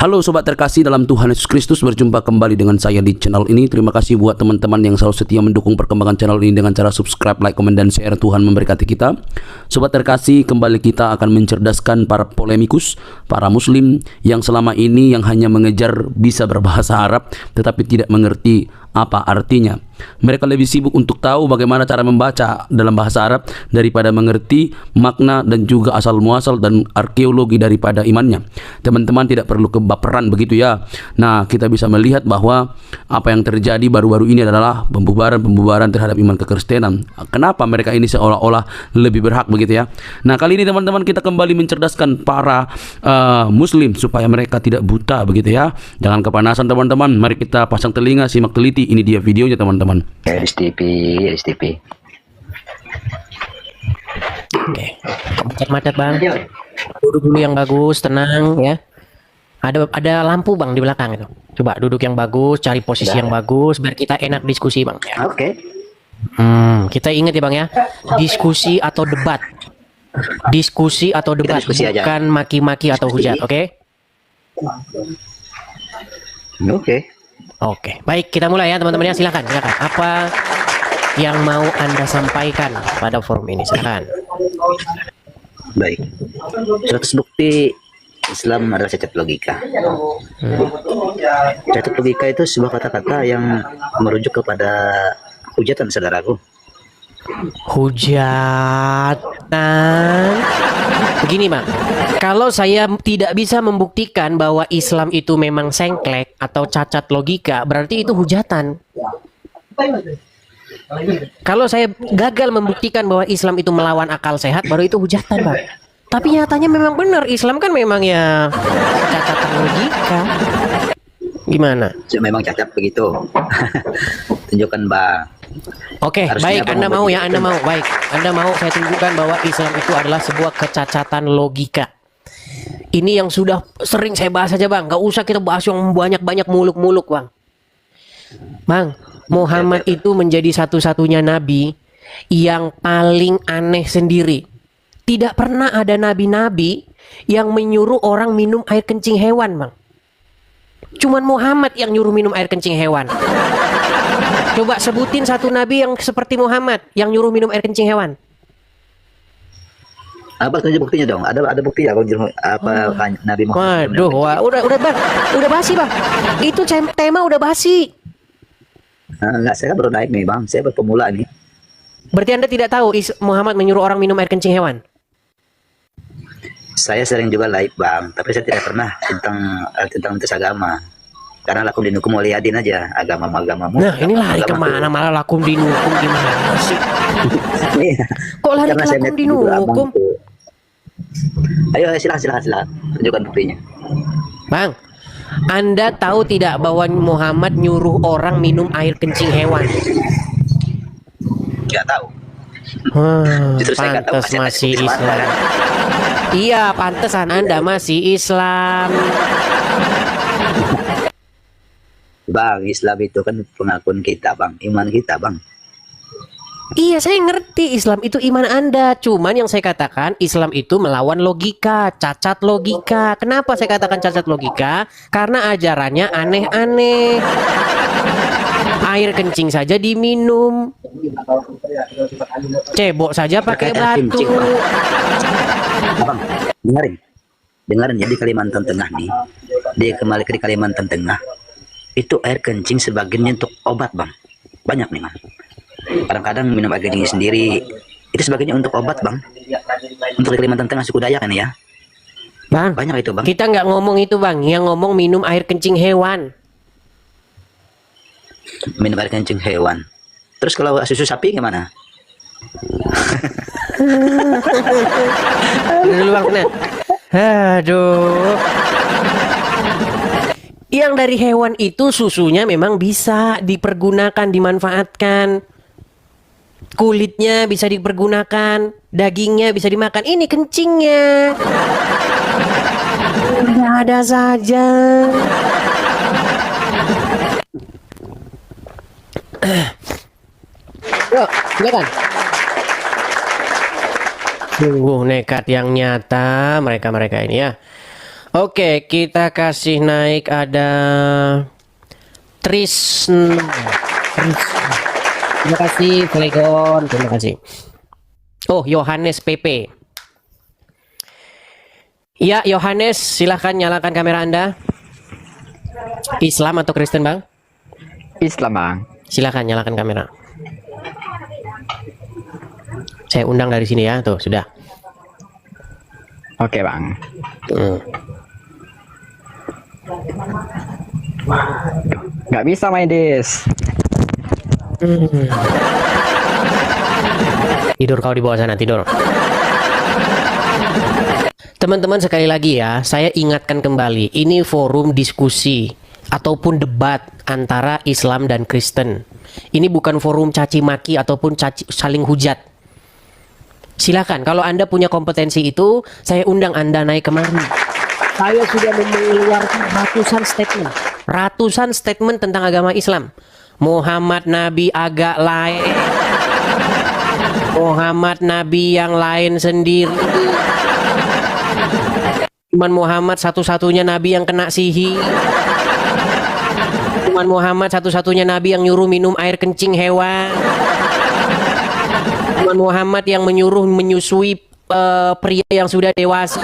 Halo sobat terkasih dalam Tuhan Yesus Kristus, berjumpa kembali dengan saya di channel ini. Terima kasih buat teman-teman yang selalu setia mendukung perkembangan channel ini dengan cara subscribe, like, komen, dan share. Tuhan memberkati kita. Sobat terkasih, kembali kita akan mencerdaskan para polemikus, para muslim yang selama ini yang hanya mengejar bisa berbahasa Arab tetapi tidak mengerti apa artinya. Mereka lebih sibuk untuk tahu bagaimana cara membaca dalam bahasa Arab daripada mengerti makna dan juga asal muasal dan arkeologi daripada imannya. Teman-teman tidak perlu kebaperan begitu ya. Nah, kita bisa melihat bahwa apa yang terjadi baru-baru ini adalah pembubaran terhadap iman kekristenan. Kenapa mereka ini seolah-olah lebih berhak begitu ya. Nah, kali ini teman-teman kita kembali mencerdaskan para muslim supaya mereka tidak buta begitu ya. Jangan kepanasan teman-teman. Mari kita pasang telinga, simak teliti. Ini dia videonya teman-teman. RSTP. Oke, macet-macet bang. Duduk dulu yang bagus, tenang ya. Ada lampu bang di belakang itu. Coba duduk yang bagus, cari posisi yang bagus, biar kita enak diskusi bang. Ya. Oke. Kita ingat ya bang ya, diskusi atau debat. Diskusi atau debat, diskusi aja. bukan maki-maki atau hujat, oke? Oke, baik kita mulai ya teman-teman ya, silakan. Apa yang mau Anda sampaikan pada forum ini, silakan. Baik. Suatu bukti Islam adalah cacat logika. Cacat logika itu sebuah kata-kata yang merujuk kepada hujatan, saudaraku. Hujatan. Begini bang, kalau saya tidak bisa membuktikan bahwa Islam itu memang sengklek atau cacat logika, berarti itu hujatan. Kalau saya gagal membuktikan bahwa Islam itu melawan akal sehat, baru itu hujatan bang. Tapi nyatanya memang benar, Islam kan memang ya cacatan logika. Gimana? Memang cacat begitu. Tunjukkan bang. Oke, baik, Anda mau ya, Anda mau. Baik, Anda mau saya tunjukkan bahwa Islam itu adalah sebuah kecacatan logika. Ini yang sudah sering saya bahas aja bang, gak usah kita bahas yang banyak-banyak muluk-muluk bang. Bang, Muhammad itu menjadi satu-satunya nabi yang paling aneh sendiri. Tidak pernah ada nabi-nabi yang menyuruh orang minum air kencing hewan bang. Cuman Muhammad yang nyuruh minum air kencing hewan. Coba sebutin satu nabi yang seperti Muhammad yang nyuruh minum air kencing hewan. Apa tunjuk buktinya dong? Ada bukti ya apa Nabi Muhammad? Waduh, udah bang, udah basi bang. Itu tema udah basi. Enggak, saya baru naik nih bang. Saya baru pemula nih. Berarti Anda tidak tahu Muhammad menyuruh orang minum air kencing hewan? Saya sering juga live bang, tapi saya tidak pernah tentang agama. Karena lakum dinukum waliyadin aja, agamamu. Nah, ini lari kemana malah lakum dinukum, gimana sih? Kok lari ke lakum dinukum? Ayo silakan tunjukkan buktinya. Bang, Anda tahu tidak bahwa Muhammad nyuruh orang minum air kencing hewan? Tidak tahu. Pantes masih Islam. Iya, pantesan Anda masih Islam. Bang, Islam itu kan pengakuan kita bang, iman kita bang. Iya, saya ngerti Islam itu iman Anda. Cuman yang saya katakan Islam itu melawan logika, cacat logika. Kenapa saya katakan cacat logika? Karena ajarannya aneh-aneh. Air kencing saja diminum, cebok saja pakai batu. Abang, dengarin. Jadi Kalimantan Tengah nih, dia kembali ke Kalimantan Tengah. Itu air kencing sebagiannya untuk obat bang, banyak nih bang. Kadang-kadang minum air kencing sendiri itu sebagiannya untuk obat bang, untuk Kalimantan Tengah suku Dayak ini ya bang. Banyak itu bang. Kita nggak ngomong itu bang, yang ngomong minum air kencing hewan. Minum air kencing hewan. Terus kalau susu sapi gimana? Dulu bang, nah. Aduh. Yang dari hewan itu susunya memang bisa dipergunakan, dimanfaatkan. Kulitnya bisa dipergunakan, dagingnya bisa dimakan. Ini kencingnya. Udah ada saja. Yuk, silakan. Sungguh nekat yang nyata mereka-mereka ini ya. Oke, kita kasih naik ada Tris. Terima kasih, Flegon. Terima kasih. Oh, Yohanes PP. Ya, Yohanes, silahkan nyalakan kamera Anda. Islam atau Kristen, Bang? Islam, Bang. Silahkan nyalakan kamera. Saya undang dari sini ya, tuh sudah. Oke, Bang. Nggak bisa main dis. Tidur kau di bawah sana, tidur. Teman-teman, sekali lagi ya, saya ingatkan kembali, ini forum diskusi ataupun debat antara Islam dan Kristen. Ini bukan forum caci maki ataupun saling hujat. Silakan, kalau Anda punya kompetensi itu, saya undang Anda naik kemari. Saya sudah mengeluarkan ratusan statement tentang agama Islam. Muhammad Nabi agak lain. Muhammad Nabi yang lain sendiri. Cuman Muhammad satu-satunya Nabi yang kena sihir. Cuman Muhammad satu-satunya Nabi yang nyuruh minum air kencing hewan. Cuman Muhammad yang menyuruh menyusui pria yang sudah dewasa,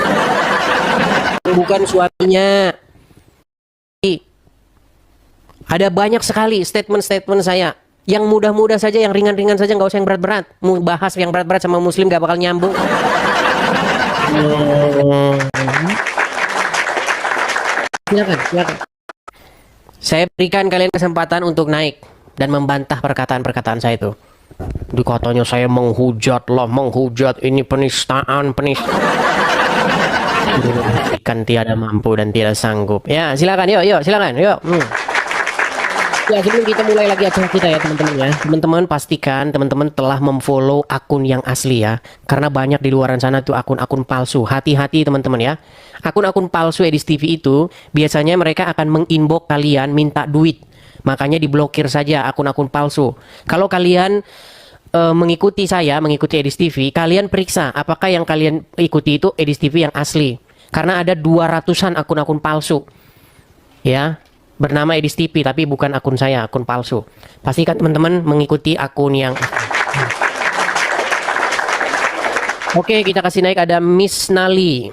bukan suaminya. Ada banyak sekali statement-statement saya. Yang mudah-mudah saja, yang ringan-ringan saja, nggak usah yang berat-berat. Mau bahas yang berat-berat sama Muslim nggak bakal nyambung. Silakan. Saya berikan kalian kesempatan untuk naik dan membantah perkataan-perkataan saya itu. Dikatanya saya menghujat, ini penistaan. Kan tiada mampu dan tidak sanggup. Ya, silakan, yuk, silakan, yuk. Ya, sebelum kita mulai lagi acara kita ya teman-teman ya. Teman-teman pastikan teman-teman telah memfollow akun yang asli ya. Karena banyak di luaran sana tuh akun-akun palsu. Hati-hati teman-teman ya. Akun-akun palsu Edis TV itu biasanya mereka akan menginbox kalian minta duit. Makanya diblokir saja akun-akun palsu. Kalau kalian mengikuti Edis TV, kalian periksa apakah yang kalian ikuti itu Edis TV yang asli. Karena ada 200-an akun-akun palsu. Ya, bernama Edis TV tapi bukan akun saya, akun palsu. Pastikan teman-teman mengikuti akun yang Oke, kita kasih naik ada Miss Nali.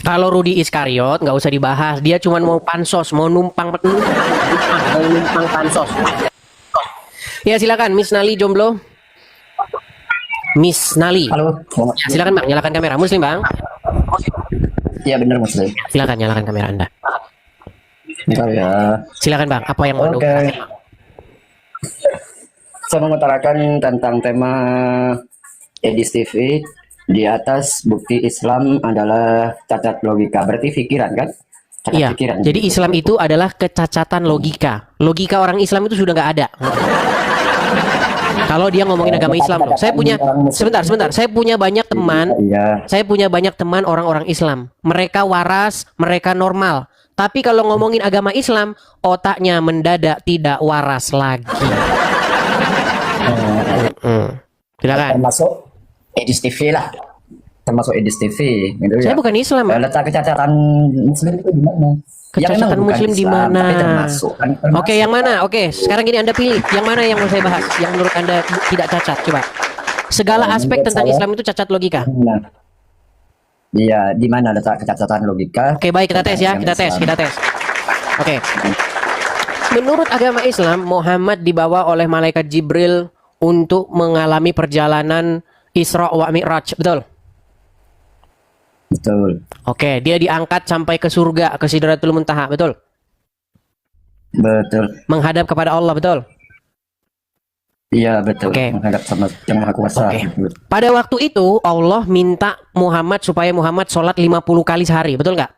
Kalau Rudi Iskariot nggak usah dibahas, dia cuma mau pansos, mau numpang pansos. Ya silakan Miss Nali jomblo. Miss Nali. Halo. Ya, silakan Bang, nyalakan kamera. Muslim Bang. Iya benar Muslim. Silakan nyalakan kamera Anda. Bentar ya. Silakan Bang, apa yang mau Oke. Saya mengutarakan tentang tema Edis TV. Di atas bukti Islam adalah cacat logika. Berarti pikiran kan? Cacat Iya. pikiran. Jadi Islam itu adalah kecacatan logika. Logika orang Islam itu sudah nggak ada. Kalau dia ngomongin agama Islam loh. Saya punya sebentar. Saya punya banyak teman. Iya. Saya punya banyak teman orang-orang Islam. Mereka waras, mereka normal. Tapi kalau ngomongin agama Islam, otaknya mendadak tidak waras lagi. Silakan. Termasuk Edis TV lah. Termasuk Edis TV gitu Saya ya. bukan Islam. Letak kecacatan Muslim itu di mana? Kecacatan memang bukan Muslim di Islam, mana? tapi termasuk, kan termasuk. Oke, yang mana? Oke, sekarang gini Anda pilih. Yang mana yang mau saya bahas? Yang menurut Anda tidak cacat? Coba. Segala aspek tentang Islam itu cacat logika. Nah, iya, di mana letak kecacatan logika? Oke, baik, kita tes ya. Kita tes. Oke. Menurut agama Islam, Muhammad dibawa oleh malaikat Jibril untuk mengalami perjalanan Isra wa Mi'raj, betul? Betul. Oke, dia diangkat sampai ke surga, ke Sidratul Muntaha, betul? Betul. Menghadap kepada Allah, betul? Iya, betul. Oke. Menghadap sama Yang Maha Kuasa. Oke. Pada waktu itu Allah minta Muhammad supaya Muhammad sholat 50 kali sehari, betul nggak?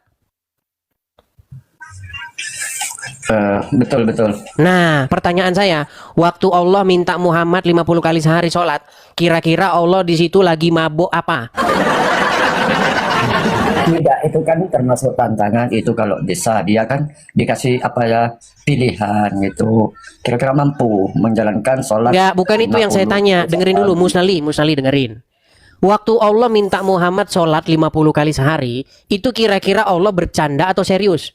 Betul. Nah, pertanyaan saya, waktu Allah minta Muhammad 50 kali sehari sholat, kira-kira Allah di situ lagi mabuk apa? tidak, itu kan termasuk tantangan itu. Kalau desa dia kan dikasih apa ya, pilihan gitu, kira-kira mampu menjalankan sholat. Enggak, bukan itu yang saya 50 tanya. Dengerin dulu, Musnali dengerin. Waktu Allah minta Muhammad sholat 50 kali sehari, itu kira-kira Allah bercanda atau serius?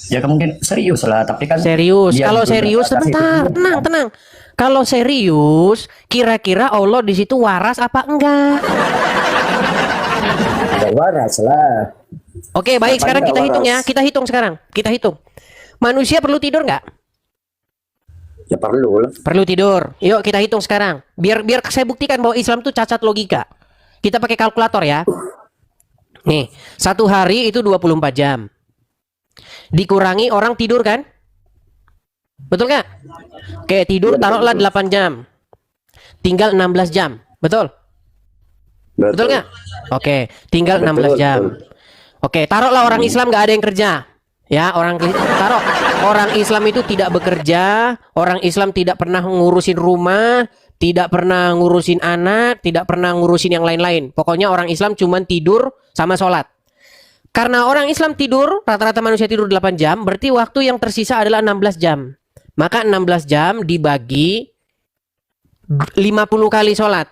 Ya mungkin serius lah, tapi kan Serius. dia Kalau juga serius, kasih sebentar, pilihan. tenang. Kalau serius, kira-kira Allah di situ waras apa enggak? Ya waras lah. Oke, baik. Apanya Sekarang kita waras? hitung ya. Kita hitung sekarang. Kita hitung. Manusia perlu tidur nggak? Ya perlu lah. Perlu tidur. Yuk kita hitung sekarang. Biar saya buktikan bahwa Islam itu cacat logika. Kita pakai kalkulator ya. Nih, satu hari itu 24 jam. Dikurangi orang tidur kan? Betul nggak? Oke, tidur taruhlah 8 jam. Tinggal 16 jam. Betul? Betul nggak? Oke, tinggal 16 jam. Oke, taruhlah orang Islam nggak ada yang kerja. Ya, taruh orang Islam itu tidak bekerja, orang Islam tidak pernah ngurusin rumah, tidak pernah ngurusin anak, tidak pernah ngurusin yang lain-lain. Pokoknya orang Islam cuman tidur sama sholat. Karena orang Islam tidur, rata-rata manusia tidur 8 jam, berarti waktu yang tersisa adalah 16 jam. Maka 16 jam dibagi 50 kali sholat.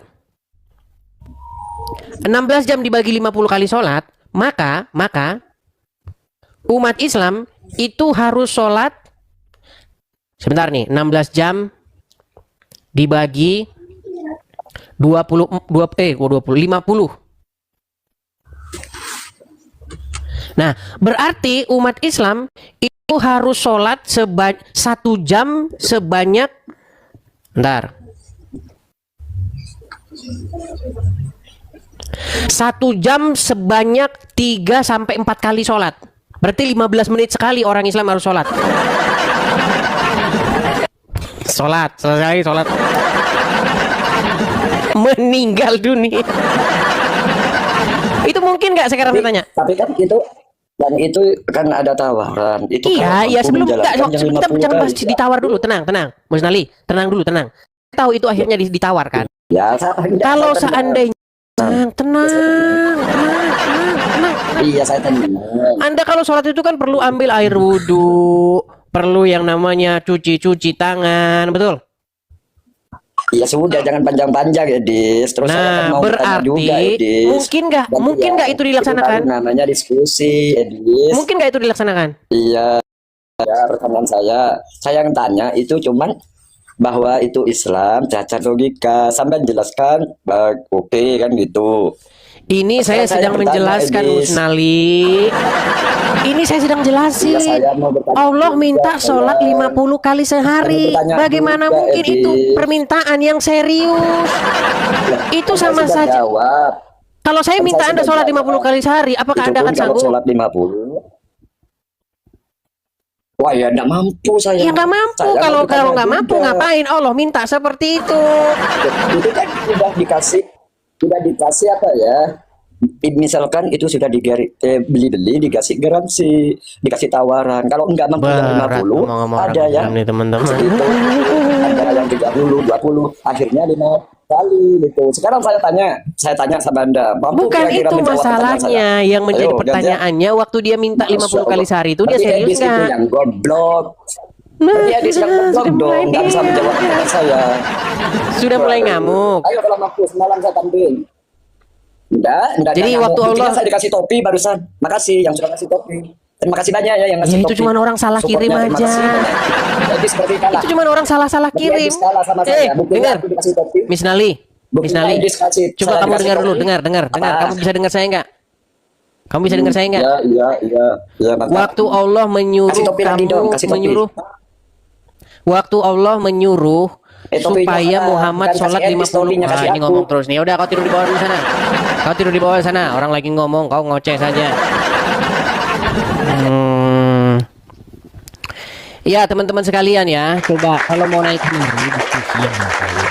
16 jam dibagi 50 kali sholat, maka umat Islam itu harus sholat, sebentar nih, 16 jam dibagi 50. Nah, berarti umat Islam itu harus sholat 1 jam sebanyak, bentar, 1 jam sebanyak 3-4 kali sholat. Berarti 15 menit sekali orang Islam harus sholat. Selesai sholat. Meninggal dunia. Itu mungkin nggak sekarang saya tanya? Tapi kan itu, dan itu kan ada tawaran. Itu Iya, kalau ya mampu sebelum menjalankan yang kita 50 jangan kali. bahas ditawar dulu, tenang. Musnali, tenang dulu. Tahu itu akhirnya ditawarkan. Ya, Kalau seandainya tenang. Iya, saya tenang. Anda kalau sholat itu kan perlu ambil air wudhu, perlu yang namanya cuci tangan, betul? Ya sudah, jangan panjang-panjang ya, Dis. Terus saya kan Nah, mau bertanya berarti juga, ya, Dis. mungkin nggak itu dilaksanakan? Itu baru namanya diskusi, ya, Dis. Mungkin nggak itu dilaksanakan? Iya, ya, rekaman saya yang tanya itu cuman bahwa itu Islam cacat logika, sampai jelaskan, oke kan gitu. Ini saya sedang yang bertanya, menjelaskan, Dis. Musnali. Ini saya sedang jelasin. Iya, saya mau bertanya Allah juga, minta saya. sholat 50 kali sehari. Saya bertanya Bagaimana juga, mungkin Edi. itu permintaan yang serius? Itu Saya sama sudah saja. jawab. Kalau saya Kan minta saya Anda sudah sholat jawab. 50 kali sehari, apakah Itu Anda pun akan kalau sanggup? sholat 50. Wah, ya enggak mampu saya. Ya nggak mampu. Saya Kalau bertanya nggak mampu juga. ngapain Allah minta seperti itu? Itu kan sudah dikasih apa ya? Misalkan itu sudah beli dikasih garansi, dikasih tawaran. Kalau enggak mampu yang 50, ngomong-ngomong ada orang ya. Islam nih, teman-teman. Segitu. Ada yang 30, 20, akhirnya 5 kali gitu. Sekarang saya tanya sama Anda, mampu Bukan kira-kira itu menjawab pertanyaan masalahnya. saya? Yang menjadi Ayo, pertanyaannya waktu dia minta 50 kali sehari itu dia Berarti serius Edis itu nggak? yang goblok. Berarti Edis yang goblok dong, nggak bisa menjawab pertanyaan saya. Sudah mulai ngamuk. Ayo kalau mampu semalam saya tampil. Enggak. Jadi ngamuk. waktu Buktinya Allah- saya dikasih topi barusan. Makasih yang sudah kasih topi. Terima kasih banyak ya yang ngasih Ya, itu topi. cuma orang salah kirim Supportnya, terima aja. kasih banyak. Edis seperti kalah. Itu cuma orang salah-salah Berarti kirim. Edis kalah sama saya. Buktinya Dengar. aku dikasih topi. Miss Nali. Buktinya Edis kasih. Coba saya kamu dikasih dengar dulu, topi. dengar. Apa? Kamu bisa dengar saya nggak? Kamu bisa dengar saya nggak? Iya, mantap. Waktu Allah menyuruh Kasih topi lagi dong, kasih topi. Waktu Allah menyuruh topinya supaya mana? Muhammad Bukan sholat kasih Edis, 50. topinya kasih Ini aku. ngomong terus nih. Udah kau tidur di bawah dulu sana. Kau tidur di bawah sana. Orang lagi ngomong, kau ngoceh saja. Ya teman-teman sekalian ya, coba kalau mau naik kemari diskusi yang masalah.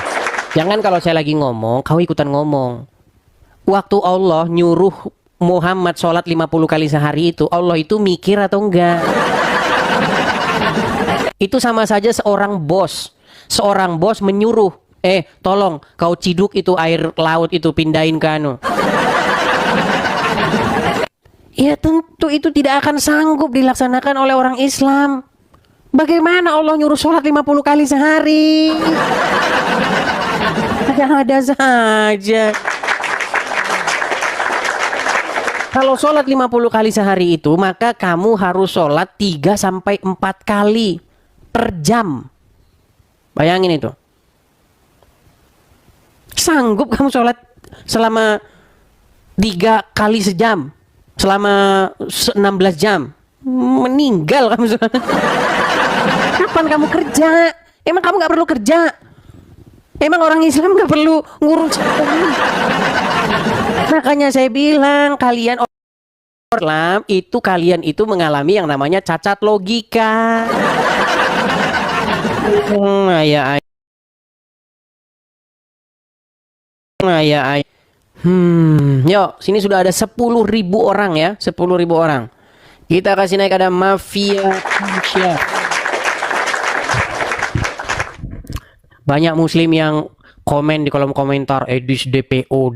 Jangan kalau saya lagi ngomong, kau ikutan ngomong. Waktu Allah nyuruh Muhammad sholat 50 kali sehari itu, Allah itu mikir atau enggak? Itu sama saja seorang bos menyuruh, tolong kau ciduk itu air laut itu pindahin ke anu. Ya tentu itu tidak akan sanggup dilaksanakan oleh orang Islam. Bagaimana Allah nyuruh sholat 50 kali sehari? Ada-ada saja. Kalau sholat 50 kali sehari itu, maka kamu harus sholat 3 sampai 4 kali per jam. Bayangin itu. Sanggup kamu sholat selama 3 kali sejam, selama 16 jam? Meninggal kamu sholat. Kapan kamu kerja? Emang kamu gak perlu kerja? Emang orang Islam gak perlu ngurus? Makanya saya bilang kalian orang Islam itu, kalian itu mengalami yang namanya cacat logika. Yuk, sini sudah ada 10.000 orang ya, 10.000 orang. Kita kasih naik, ada Mafia Indonesia. Banyak muslim yang komen di kolom komentar, Edis DPO.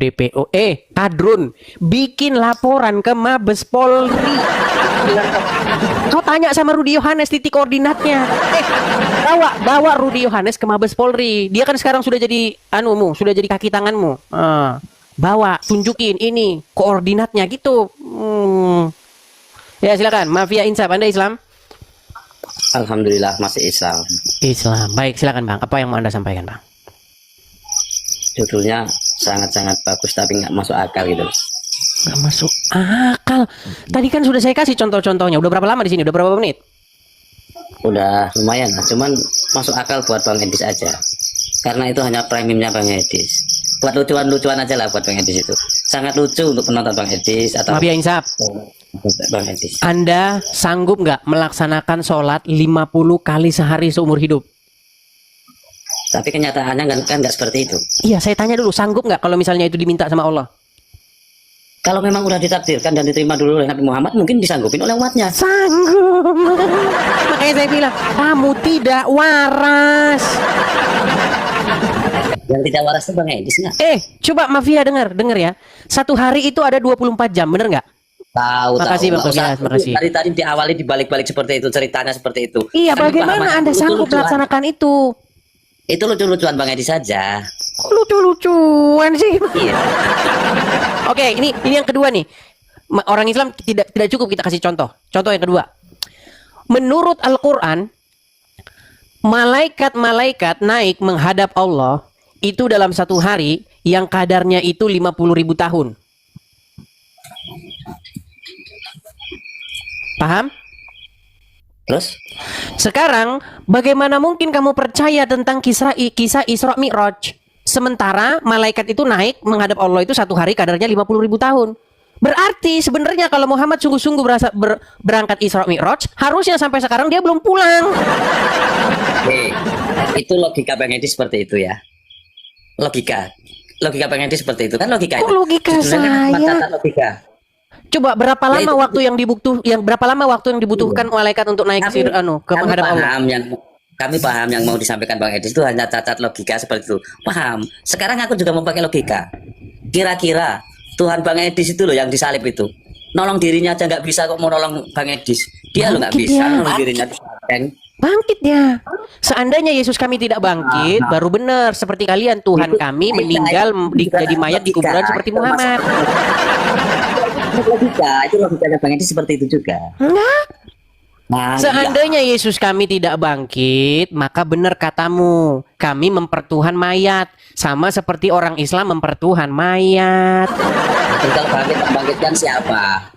Kadrun, bikin laporan ke Mabes Polri. Kau tanya sama Rudi Yohanes titik koordinatnya. Bawa Rudi Yohanes ke Mabes Polri. Dia kan sekarang sudah jadi sudah jadi kaki tanganmu. Bawa, tunjukin ini koordinatnya gitu. Ya silakan, Mafia Insaf, Anda Islam? Alhamdulillah masih Islam. Islam. Baik, silakan Bang. Apa yang mau Anda sampaikan, Bang? Judulnya sangat-sangat bagus tapi nggak masuk akal gitu. Nggak masuk akal. Tadi kan sudah saya kasih contoh-contohnya. Udah berapa lama di sini? Udah berapa menit? Udah lumayan lah, cuman masuk akal buat Bang Edis aja. Karena itu hanya premiumnya Bang Edis. Buat lucuan-lucuan aja lah buat Bang Edis itu. Sangat lucu untuk penonton Bang Edis atau Mafia Insaf. Bang Edis. Anda sanggup nggak melaksanakan sholat 50 kali sehari seumur hidup? Tapi kenyataannya kan nggak seperti itu. Iya, saya tanya dulu, sanggup nggak kalau misalnya itu diminta sama Allah? Kalau memang udah ditakdirkan dan diterima dulu oleh Nabi Muhammad, mungkin disanggupin oleh umatnya. Sanggup. Makanya saya bilang, kamu tidak waras. Yang tidak waras itu Bang Edis nggak? Coba Mafia dengar ya. Satu hari itu ada 24 jam, bener nggak? Tahu. Makasih Bang Tobias, makasih. Tadi diawali dibalik-balik seperti itu, ceritanya seperti itu. Iya, Kan bagaimana Anda sanggup melaksanakan itu? Itu lucu-lucuan Bang Edis saja. Kok lucu-lucuan sih? Iya. Oke, ini yang kedua nih. Orang Islam tidak cukup kita kasih contoh. Contoh yang kedua. Menurut Al-Qur'an, malaikat-malaikat naik menghadap Allah itu dalam satu hari yang kadarnya itu 50.000 tahun. Paham? Terus? Sekarang, bagaimana mungkin kamu percaya tentang kisah Isra Mi'raj? Sementara malaikat itu naik menghadap Allah itu satu hari kadarnya 50.000 tahun. Berarti sebenarnya kalau Muhammad sungguh-sungguh berangkat Isra Mi'raj, harusnya sampai sekarang dia belum pulang. Itu logika Bang Edi seperti itu ya. Logika Bang Edi seperti itu kan logika. Kok logika saya? Logika. Coba berapa lama waktu yang dibutuhkan malaikat untuk naik ke menghadap Allah? Kami paham yang mau disampaikan Bang Edi itu hanya cacat logika seperti itu. Paham. Sekarang aku juga mau pakai logika. Kira-kira Tuhan Bang Edis itu loh yang disalib itu. Nolong dirinya aja nggak bisa kok mau nolong Bang Edis. Dia lo nggak bisa nolong dirinya. Bangkit ya. Seandainya Yesus kami tidak bangkit, baru benar seperti kalian. Tuhan kami meninggal jadi mayat di kuburan seperti Muhammad. Itu logikanya Bang Edis seperti itu juga. Enggak. Nah, Seandainya Yesus kami tidak bangkit, maka benar katamu, kami mempertuhan mayat, sama seperti orang Islam mempertuhan mayat. Kalau membangkitkan siapa?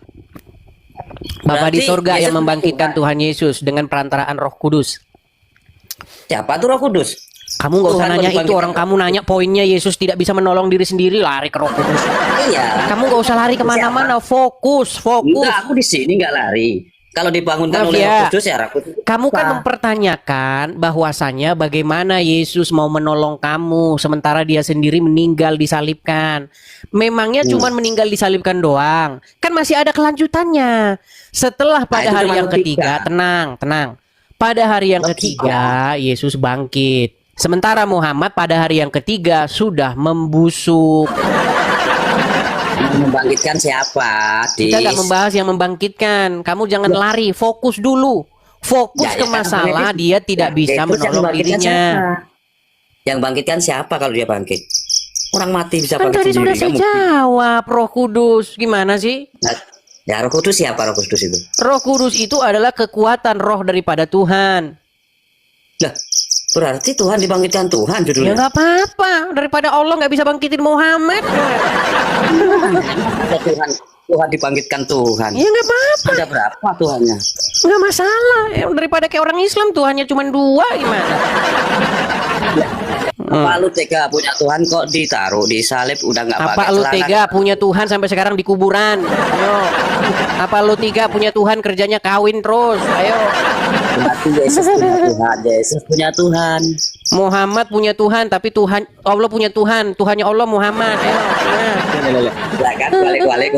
Bapa di surga Yesus yang membangkitkan Tuhan Yesus dengan perantaraan Roh Kudus. Siapa tuh Roh Kudus? Kamu nggak usah nanya itu, orang kamu nanya poinnya Yesus tidak bisa menolong diri sendiri, lari ke Roh Kudus. Iya. Kamu nggak usah lari kemana-mana, fokus. Enggak, aku di sini nggak lari. Kalau dibangunkan oleh Roh Kudus ya Roh Kudus. Kamu kan mempertanyakan bahwasanya bagaimana Yesus mau menolong kamu sementara dia sendiri meninggal disalibkan. Memangnya cuma meninggal disalibkan doang? Kan masih ada kelanjutannya. Setelah pada hari yang ketiga, tenang. Pada hari yang ketiga Yesus bangkit. Sementara Muhammad pada hari yang ketiga sudah membusuk. Membangkitkan siapa? Kita nggak Dis? membahas yang membangkitkan. Kamu jangan lari, fokus dulu. Fokus Ya, ke ya, kan masalah, bangkit. dia tidak Ya, bisa terus yang menolong membangkitkan dirinya. siapa? Yang bangkitkan siapa kalau dia bangkit? Orang mati bisa Kan bangkit tadi sendiri. sudah saya Nggak mungkin. jawab, Roh Kudus. Gimana sih? Nah, ya Roh Kudus siapa Roh Kudus itu? Roh Kudus itu adalah kekuatan roh daripada Tuhan. Lah, berarti Tuhan dibangkitkan Tuhan Ya judulnya. nggak apa-apa. Daripada Allah nggak bisa bangkitin Muhammad. Ya, Tuhan dibangkitkan Tuhan. Ya nggak apa-apa. Ada berapa Tuhannya? Nggak masalah. Daripada kayak orang Islam Tuhannya cuma 2 gimana? Apa lu tega punya Tuhan kok ditaruh di salib udah nggak pakai Apa lu celana? tega punya Tuhan sampai sekarang di kuburan? Ayo. Apa lu tega punya Tuhan kerjanya kawin terus? Ayo. Berarti Yesus punya Tuhan. Yesus punya Tuhan. Muhammad punya Tuhan tapi Tuhan Allah punya Tuhan. Tuhannya Allah Muhammad. Ayo. Nah. Lah kan balik.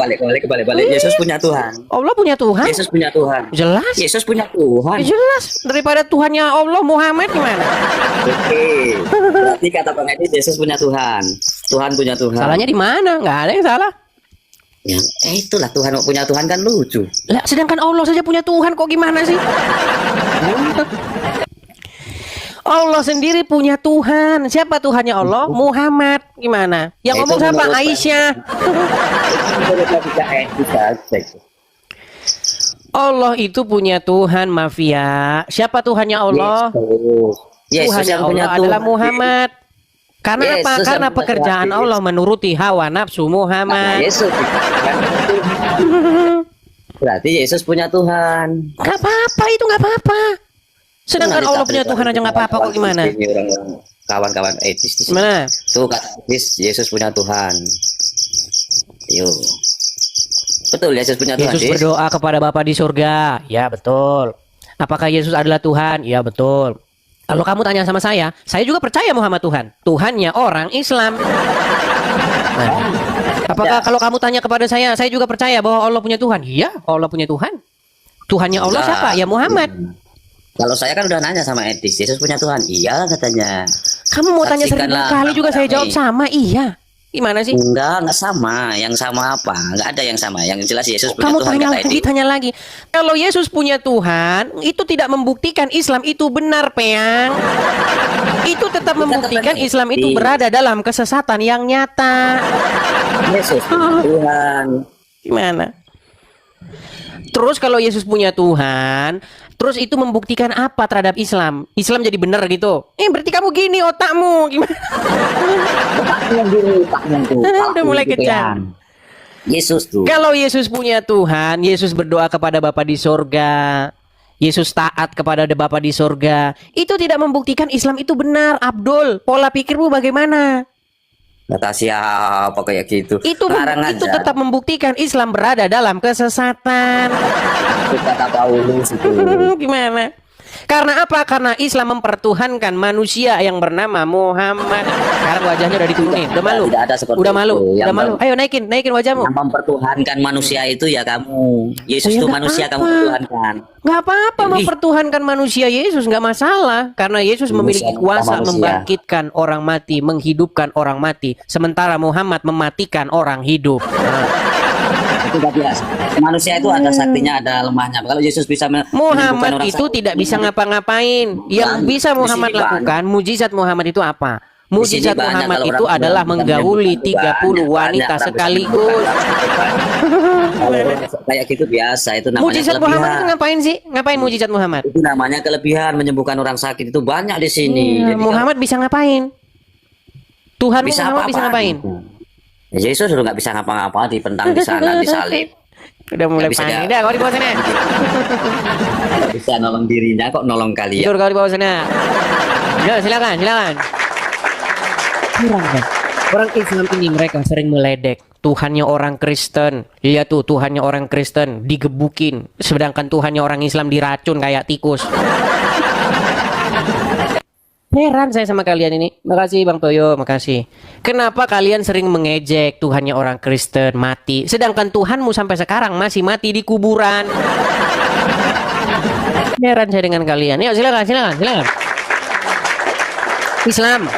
Yesus punya Tuhan. Allah punya Tuhan? Yesus punya Tuhan. Jelas. Yesus punya Tuhan. Jelas. Daripada Tuhannya Allah Muhammad gimana? Oke. Berarti kata Bang Edi Yesus punya Tuhan. Tuhan punya Tuhan. Salahnya di mana? Nggak ada yang salah. Ya, itulah Tuhan mau punya Tuhan kan lucu. Lah, sedangkan Allah saja punya Tuhan kok gimana sih? Allah sendiri punya Tuhan. Siapa Tuhannya Allah? Muhammad. Gimana? Yang Itu ngomong siapa? menurut Aisyah. Bisa cek. Allah itu punya Tuhan, mafia. Siapa Tuhannya Allah? Yesus Tuhannya yang punya Allah adalah Tuhan. Muhammad. Karena Yesus apa? yang Karena punya pekerjaan Tuhan. Allah menuruti hawa nafsu Nah, Muhammad. Yesus kan berarti Yesus punya Tuhan. Gak apa-apa itu gak apa-apa. Sedangkan Allah punya Tuhan aja gak apa-apa kok gimana? Ini orang-orang kawan-kawan etis di sini. Gimana? Tuh kata Yesus punya Tuhan. Yuk. Betul Yesus punya Tuhan. Yesus Dis. berdoa kepada Bapa di surga. Ya betul. Apakah Yesus adalah Tuhan? Ya betul. Kalau kamu tanya sama saya juga percaya Muhammad Tuhan. Tuhannya orang Islam. Nah, apakah kalau kamu tanya kepada saya juga percaya bahwa Allah punya Tuhan? Iya, Allah punya Tuhan. Tuhannya Allah Enggak. siapa? Ya Muhammad. Kalau saya kan udah nanya sama etis, Yesus punya Tuhan. Iya katanya. Kamu mau tanya 1000 Saksikanlah kali juga saya jawab kami. sama. Iya. Gimana sih? Enggak sama. Yang sama apa? Enggak ada yang sama. Yang jelas Yesus punya Kamu Tuhan tanya kata lagi, etis. tanya lagi. Kalau Yesus punya Tuhan, itu tidak membuktikan Islam itu benar, Peang. Itu tetap membuktikan Islam itu berada dalam kesesatan yang nyata. Yesus punya Tuhan. Gimana? Terus kalau Yesus punya Tuhan, terus itu membuktikan apa terhadap Islam? Islam jadi benar gitu. Berarti kamu gini otakmu. Gimana? Udah mulai kejam. Yesus tuh. Kalau Yesus punya Tuhan, Yesus berdoa kepada Bapa di sorga, Yesus taat kepada Bapa di sorga, itu tidak membuktikan Islam itu benar. Abdul, pola pikirmu bagaimana? Kata siapa kayak gitu? Itu Larang itu aja. tetap membuktikan Islam berada dalam kesesatan. Itu kata Paulus itu. Gimana? Karena apa? Karena Islam mempertuhankan manusia yang bernama Muhammad. Sekarang wajahnya udah diturunin. Udah malu? Tidak ada seperti Udah malu? itu. Yang Udah malu? Ayo naikin wajahmu. Yang mempertuhankan manusia itu ya kamu. Yesus Ya, itu nggak manusia apa-apa. kamu pertuhankan. Nggak apa-apa Ih. mempertuhankan manusia Yesus, nggak masalah. Karena Yesus memiliki Manusia kuasa manusia. membangkitkan orang mati, menghidupkan orang mati. Sementara Muhammad mematikan orang hidup. Itu gak biasa. Manusia itu ada saktinya, ada lemahnya. Kalau Yesus bisa menyembuhkan Muhammad orang itu sakit, tidak bisa ngapa-ngapain. Yang Bang, bisa di Muhammad sini, Bang. lakukan, mujizat Muhammad itu apa? Mujizat banyak Muhammad kalau itu orang adalah bilang menggauli banyak, 30 wanita banyak orang sekaligus. Kalau kayak gitu biasa, itu namanya Mujizat kelebihan. Muhammad itu ngapain sih? Ngapain mujizat Muhammad? Itu namanya kelebihan, menyembuhkan orang sakit itu banyak di sini. Jadi Muhammad bisa ngapain? Tuhan bisa Muhammad bisa apa-apa. ngapain? Ya, Yesus udah nggak bisa ngapa-ngapa, dipentang di sana, disalib. Udah mulai Nggak bisa panik. dah. Udah, kau di bawah sana. Nggak bisa nolong dirinya, kok nolong kalian. Tidur kau di bawah sana. Ya, silakan. Kurang kan? Orang Islam ini mereka sering meledek Tuhannya orang Kristen. Iya tuh Tuhannya orang Kristen digebukin, sedangkan Tuhannya orang Islam diracun kayak tikus. Heran saya sama kalian ini. Makasih Bang Toyo, makasih. Kenapa kalian sering mengejek Tuhannya orang Kristen mati, sedangkan Tuhanmu sampai sekarang masih mati di kuburan? Heran saya dengan kalian. Yuk silakan. Islam.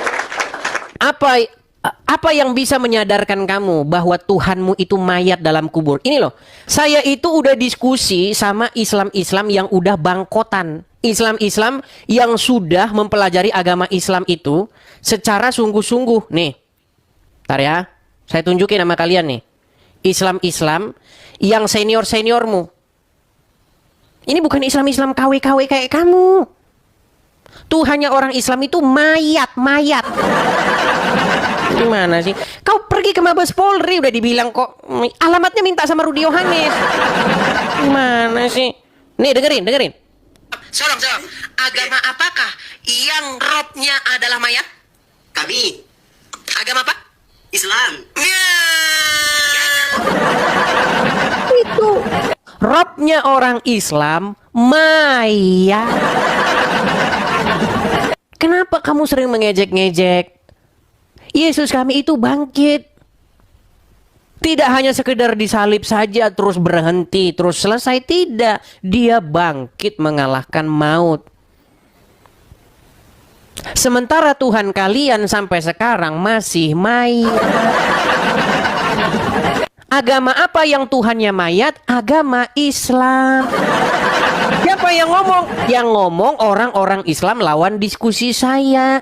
Apa Apa yang bisa menyadarkan kamu bahwa Tuhanmu itu mayat dalam kubur? Ini loh, saya itu udah diskusi sama Islam-Islam yang udah bangkotan. Islam-Islam yang sudah mempelajari agama Islam itu secara sungguh-sungguh. Nih, ntar ya, saya tunjukin sama kalian nih. Islam-Islam yang senior-seniormu. Ini bukan Islam-Islam KW-KW kayak kamu. Tuhannya orang Islam itu mayat. Gimana sih? Kau pergi ke Mabes Polri udah dibilang kok alamatnya minta sama Rudi Yohanes. Gimana sih? Nih dengerin. Salam. Agama apakah yang robnya adalah mayat? Kami Agama apa? Islam. Ya. Itu robnya orang Islam mayat. Kenapa kamu sering mengejek-ngejek? Yesus kami itu bangkit. Tidak hanya sekedar disalib saja terus berhenti, terus selesai. Tidak. Dia bangkit mengalahkan maut. Sementara Tuhan kalian sampai sekarang masih mayat. Agama apa yang Tuhannya mayat? Agama Islam. Siapa yang ngomong? Yang ngomong orang-orang Islam lawan diskusi saya.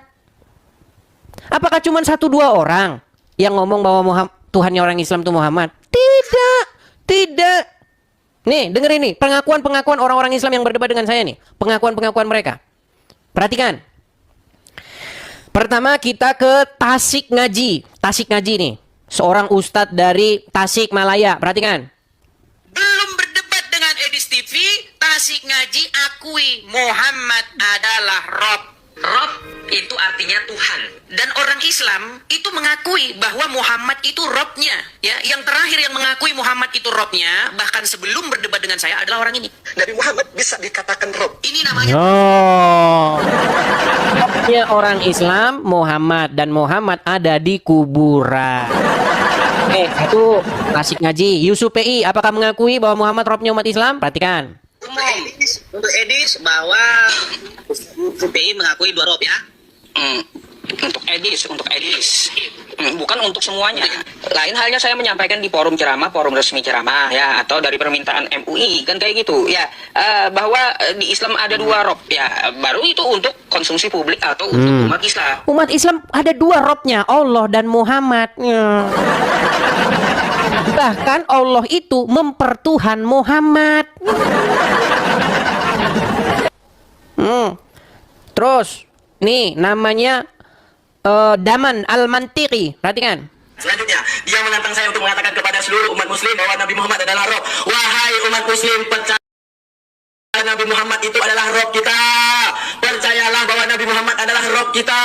Apakah cuma 1-2 orang yang ngomong bahwa Tuhannya orang Islam itu Muhammad? Tidak. Nih, dengerin nih, pengakuan-pengakuan orang-orang Islam yang berdebat dengan saya nih. Pengakuan-pengakuan mereka. Perhatikan. Pertama kita ke Tasik Ngaji. Tasik Ngaji nih. Seorang ustadz dari Tasik Malaya. Perhatikan. Belum berdebat dengan Edis TV, Tasik Ngaji akui Muhammad adalah Rob. Rob itu artinya Tuhan. Dan orang Islam itu mengakui bahwa Muhammad itu Robnya. Ya, yang terakhir yang mengakui Muhammad itu Robnya, bahkan sebelum berdebat dengan saya adalah orang ini. Nabi Muhammad bisa dikatakan Rob. Ini namanya Robnya orang Islam Muhammad, dan Muhammad ada di kuburan. Itu Tasik Ngaji. Yusuf PI, apakah mengakui bahwa Muhammad Robnya umat Islam? Perhatikan. Untuk Edis bahwa UPI mengakui 2 Rob ya. Untuk Edis, bukan untuk semuanya. Lain halnya saya menyampaikan di forum ceramah, forum resmi ceramah ya, atau dari permintaan MUI kan kayak gitu ya, bahwa di Islam ada 2 rob ya, baru itu untuk konsumsi publik atau untuk umat Islam. Umat Islam ada 2 robnya, Allah dan Muhammad. Bahkan Allah itu mempertuhan Muhammad. Terus nih namanya Daman Al-Mantiqi. Perhatikan. Selanjutnya, dia menantang saya untuk mengatakan kepada seluruh umat muslim bahwa Nabi Muhammad adalah Rob. Wahai umat muslim, percaya Nabi Muhammad itu adalah Rob kita. Percayalah bahwa Nabi Muhammad adalah Rob kita.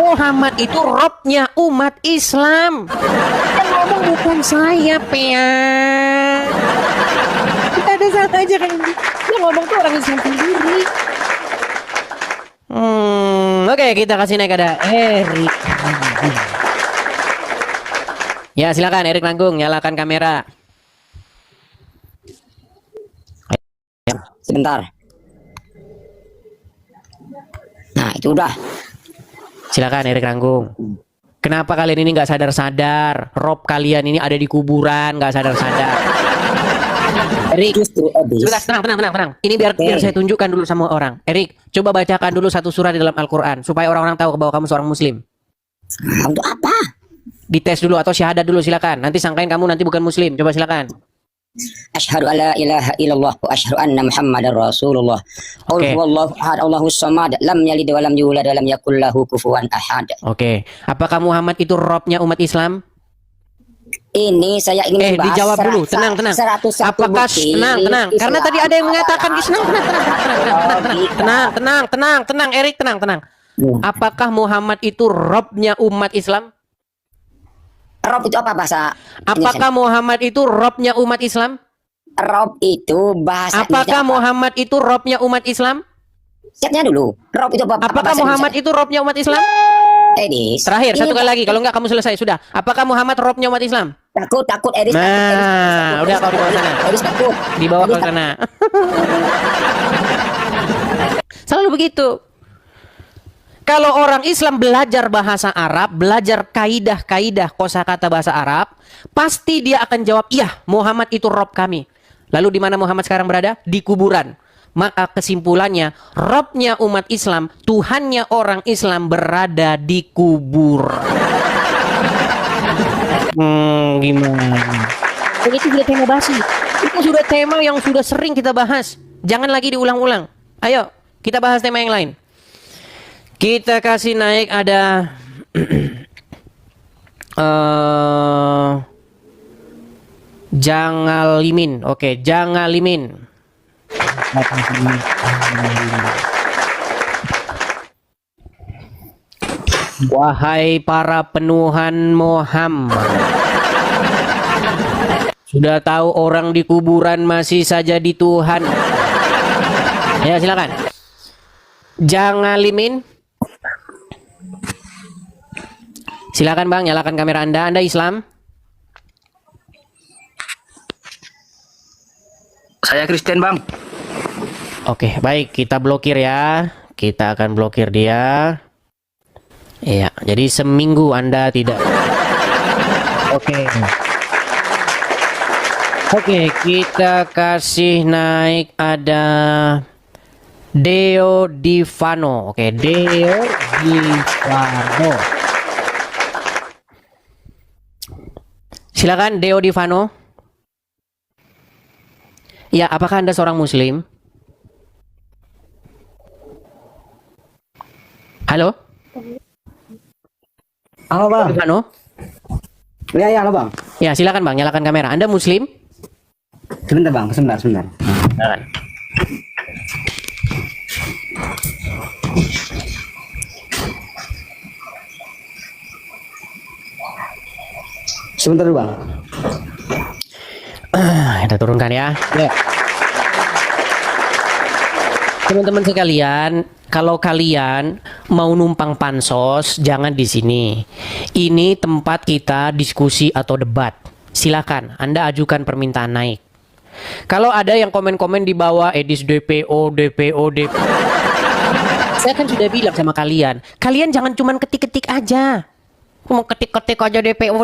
Muhammad itu Robnya umat Islam. Yang ngomong bukan saya, Pea. Kita ada salah aja kan. Yang ngomong tuh orang Islam sendiri. Oke, kita kasih naik ada Erik. Ya, silakan Erik Nanggung, nyalakan kamera. Sebentar. Nah, itu udah. Silakan Erik Nanggung. Kenapa kalian ini nggak sadar-sadar? Rob kalian ini ada di kuburan, nggak sadar-sadar. Erik, tenang. Ini biar saya tunjukkan dulu sama orang. Erik, coba bacakan dulu satu surah di dalam Al-Quran supaya orang-orang tahu bahwa kamu seorang Muslim. Untuk apa? Dites dulu atau syahadat dulu, silakan. Nanti sangkain kamu nanti bukan Muslim. Coba silakan. Asyhadu alla ilaha illallah wa asyhadu anna Muhammadar Rasulullah. Qul Oke. huwallahu ahad, Allahus samad, lam yalid wa lam yulad wa lam yakul lahu kufuwan ahad. Oke. Apakah Muhammad itu Robnya umat Islam? Ini saya ingin membahas Dijawab dulu. Tenang. 101 Apakah bukti tenang. Karena Islam tadi ada yang mengatakan adalah tenang, Erik, tenang. Apakah Muhammad itu Robnya umat Islam? Rob itu apa bahasa Apakah Muhammad itu Robnya umat Islam? Rob itu bahasa Apakah Muhammad itu Robnya umat Islam? Chatnya dulu. Rob itu apa? Apakah Muhammad itu Robnya umat Islam? Edis. Terakhir, Ini satu kali lagi. Kalau enggak kamu selesai sudah. Apakah Muhammad Robnya umat Islam? Takut Edis. Nah, udah kau dibawa sana. Edis takut. Dibawa ke sana. Selalu begitu. Kalau orang Islam belajar bahasa Arab, belajar kaidah-kaidah kosakata bahasa Arab, pasti dia akan jawab, iya, Muhammad itu Rob kami. Lalu di mana Muhammad sekarang berada? Di kuburan. Maka kesimpulannya, Robnya umat Islam, Tuhannya orang Islam berada di kubur. Gimana? Itu sudah tema basi. Itu sudah tema yang sudah sering kita bahas. Jangan lagi diulang-ulang. Ayo, kita bahas tema yang lain. Kita kasih naik ada Jangalimin. Oke, Jangalimin. Wahai para penuhan Muhammad, sudah tahu orang di kuburan masih saja di Tuhan. Ya, silakan. Jangalimin. Silakan Bang, nyalakan kamera Anda. Anda Islam? Saya Kristen, Bang. Oke, baik. Kita blokir ya. Kita akan blokir dia. Iya, jadi seminggu Anda tidak. Oke. Oke, kita kasih naik ada Deo Divano. Oke, Deo Divano. Silakan Deo Divano. Ya, apakah Anda seorang Muslim? Halo? Halo Bang. Divano? Ya, halo Bang. Ya, silakan Bang, nyalakan kamera. Anda Muslim? Sebentar Bang, sebentar. Silakan. Sebentar Bang. Kita turunkan ya. Teman-teman sekalian, kalau kalian mau numpang pansos, jangan di sini. Ini tempat kita diskusi atau debat. Silakan, Anda ajukan permintaan naik. Kalau ada yang komen-komen di bawah, Edis DPO. Saya kan sudah bilang sama kalian, kalian jangan cuman ketik-ketik aja. Mau ketik-ketik aja DPO.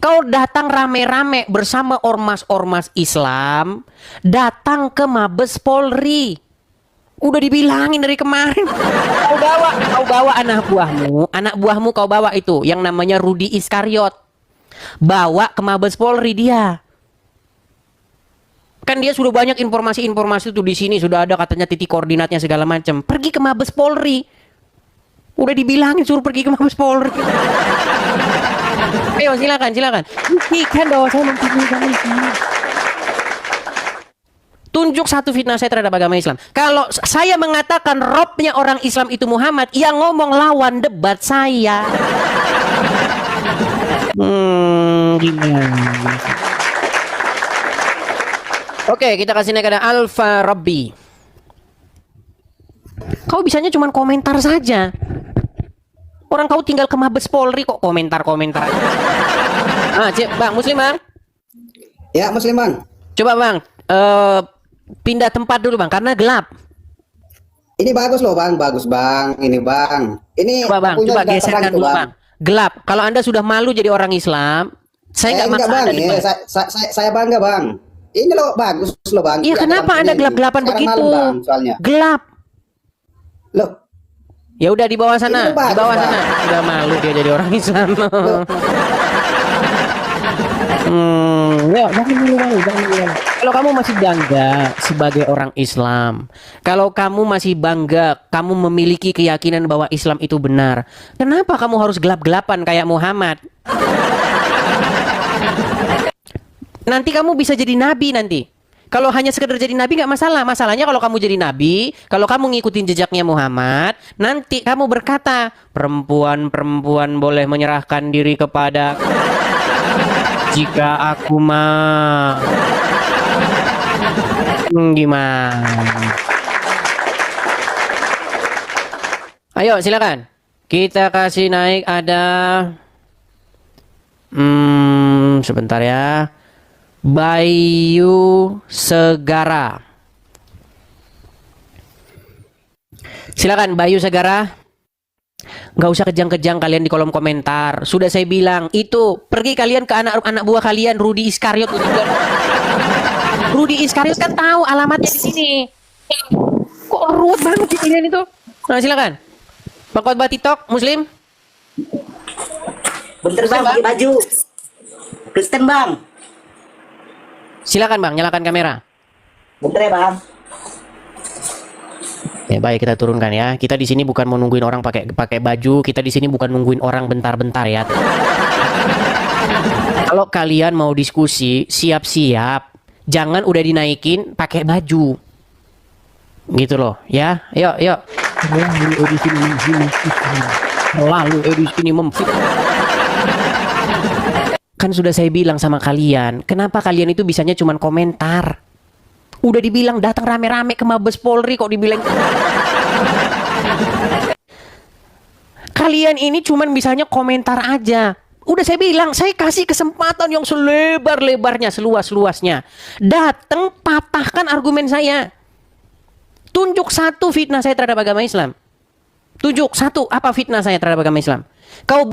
Kau datang rame-rame bersama ormas-ormas Islam, datang ke Mabes Polri. Udah dibilangin dari kemarin. Kau bawa anak buahmu kau bawa itu yang namanya Rudi Iskariot. Bawa ke Mabes Polri dia. Kan dia sudah banyak informasi-informasi tuh di sini, sudah ada katanya titik koordinatnya segala macam. Pergi ke Mabes Polri. Udah dibilangin suruh pergi ke Mabes Polri. Ayo silakan. Buktikan bahwa saya memfitnah Islam. Tunjuk satu fitnah saya terhadap agama Islam. Kalau saya mengatakan Robnya orang Islam itu Muhammad, yang ngomong lawan debat saya. Gimana? Oke, kita kasih naik ada Alfa Rabbi. Kau bisanya cuma komentar saja. Orang kau tinggal ke Mabes Polri kok komentar-komentar. Bang, Muslim Bang? Ya, Muslim Bang. Coba Bang, pindah tempat dulu Bang, karena gelap. Ini bagus loh Bang, bagus Bang. Ini Bang. Ini coba Bang, coba geserkan dulu Bang. Gelap. Kalau Anda sudah malu jadi orang Islam, saya nggak maksa Bang. Anda di Bang. Saya bangga Bang. Ini loh bagus loh Bang. Iya, kenapa Anda gelap-gelapan begitu? Malam, Bang, soalnya. Gelap. Loh. Ya udah di bawah sana, di bawah sana. Udah malu dia jadi orang Islam. Ya, jangan malu. Kalau kamu masih bangga sebagai orang Islam, kalau kamu masih bangga, kamu memiliki keyakinan bahwa Islam itu benar, kenapa kamu harus gelap-gelapan kayak Muhammad? Nanti kamu bisa jadi nabi nanti. Kalau hanya sekedar jadi nabi nggak masalah. Masalahnya kalau kamu jadi nabi, kalau kamu ngikutin jejaknya Muhammad, nanti kamu berkata, perempuan boleh menyerahkan diri kepada jika aku mau. Gimana? Ayo silakan. Kita kasih naik ada sebentar ya. Bayu Segara. Silakan Bayu Segara. Nggak usah kejang-kejang kalian di kolom komentar. Sudah saya bilang itu, pergi kalian ke anak buah kalian Rudi Iskariot. Rudi Iskariot kan tahu alamatnya di sini. Kok ruwet banget sih kalian itu? Nah, silakan. Bang Khotbah TikTok Muslim. Bentar bang, pakai baju. Kristen bang. Silakan Bang, nyalakan kamera. Bentar ya bang. Ya, baik, kita turunkan ya. Kita di sini bukan mau nungguin orang pakai baju. Kita di sini bukan nungguin orang bentar-bentar ya. Kalau kalian mau diskusi, siap-siap. Jangan udah dinaikin pakai baju. Gitu loh, ya. Yuk. Lalu edisi ini memfitnah. Kan sudah saya bilang sama kalian, kenapa kalian itu bisanya cuman komentar? Udah dibilang datang rame-rame ke Mabes Polri kok dibilang. Kalian ini cuman bisanya komentar aja. Udah saya bilang, saya kasih kesempatan yang selebar-lebarnya, seluas-luasnya. Datang patahkan argumen saya. Tunjuk satu fitnah saya terhadap agama Islam. Tunjuk satu apa fitnah saya terhadap agama Islam. Kau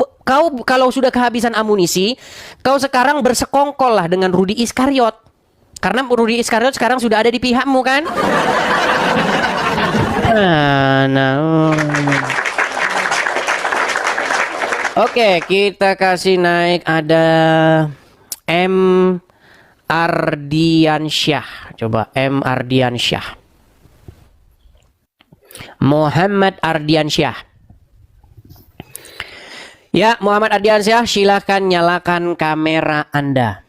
kalau sudah kehabisan amunisi, kau sekarang bersekongkol lah dengan Rudi Iskariot. Karena Rudi Iskariot sekarang sudah ada di pihakmu kan? Oke, kita kasih naik ada M Ardiansyah. Coba M Ardiansyah. Muhammad Ardiansyah. Ya, Muhammad Ardiansyah, silahkan nyalakan kamera Anda.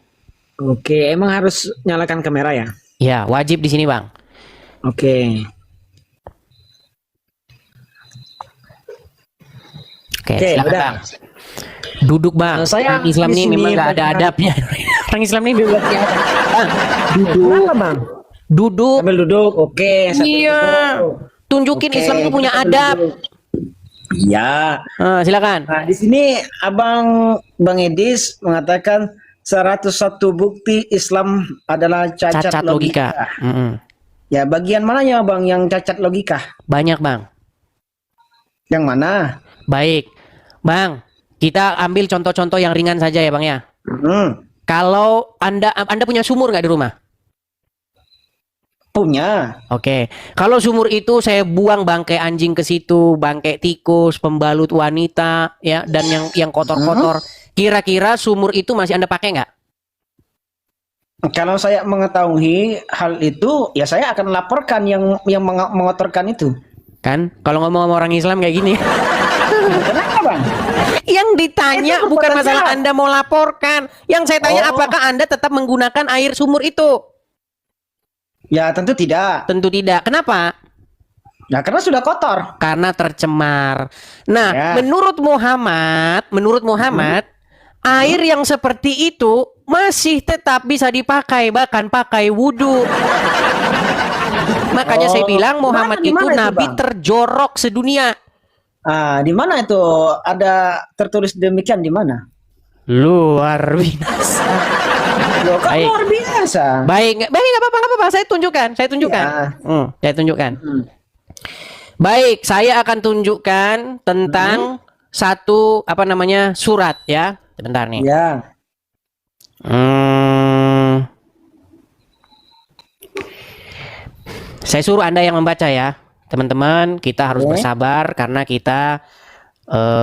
Oke, emang harus nyalakan kamera ya? Ya, wajib di sini, Bang. Oke. Oke, Oke, silakan, udah. Bang. Duduk, Bang. Saya Orang Islam di nih sini memang gak ada pernah- adabnya. Orang Islam nih bebas ya. Duduk. Kenapa, Bang? Duduk. Sambil duduk. Oke. Iya. Tunjukin Oke, Islam itu punya kita adab. duduk. Iya. Silakan. Nah, di sini Bang Edis mengatakan 101 bukti Islam adalah cacat, logika. Ya, bagian mananya Bang yang cacat logika? Banyak, Bang. Yang mana? Baik. Bang, kita ambil contoh-contoh yang ringan saja ya, Bang ya. Kalau Anda punya sumur nggak di rumah? Punya. Oke. Kalau sumur itu saya buang bangkai anjing ke situ, bangkai tikus, pembalut wanita, ya, dan yang kotor-kotor. Kira-kira sumur itu masih Anda pakai nggak? Kalau saya mengetahui hal itu, ya saya akan laporkan yang mengotorkan itu. Kan? Kalau ngomong sama orang Islam kayak gini. Kenapa, Bang? Yang ditanya Itu bukan perbuatan masalah jahat. Anda mau laporkan. Yang saya tanya apakah Anda tetap menggunakan air sumur itu? Ya, tentu tidak. Tentu tidak. Kenapa? Ya, karena sudah kotor. Karena tercemar. Nah, Ya. menurut Muhammad, air yang seperti itu masih tetap bisa dipakai, bahkan pakai wudhu. Makanya saya bilang Muhammad Di itu mana itu, nabi Bang? terjorok sedunia. Di mana itu ada tertulis demikian di mana? Luar biasa. Loh, kan Baik. luar biasa. Baik, nggak apa-apa. Saya tunjukkan. Ya. Saya tunjukkan. Baik, saya akan tunjukkan tentang satu surat ya. Sebentar nih. Ya. Saya suruh Anda yang membaca ya, teman-teman. Kita harus bersabar karena kita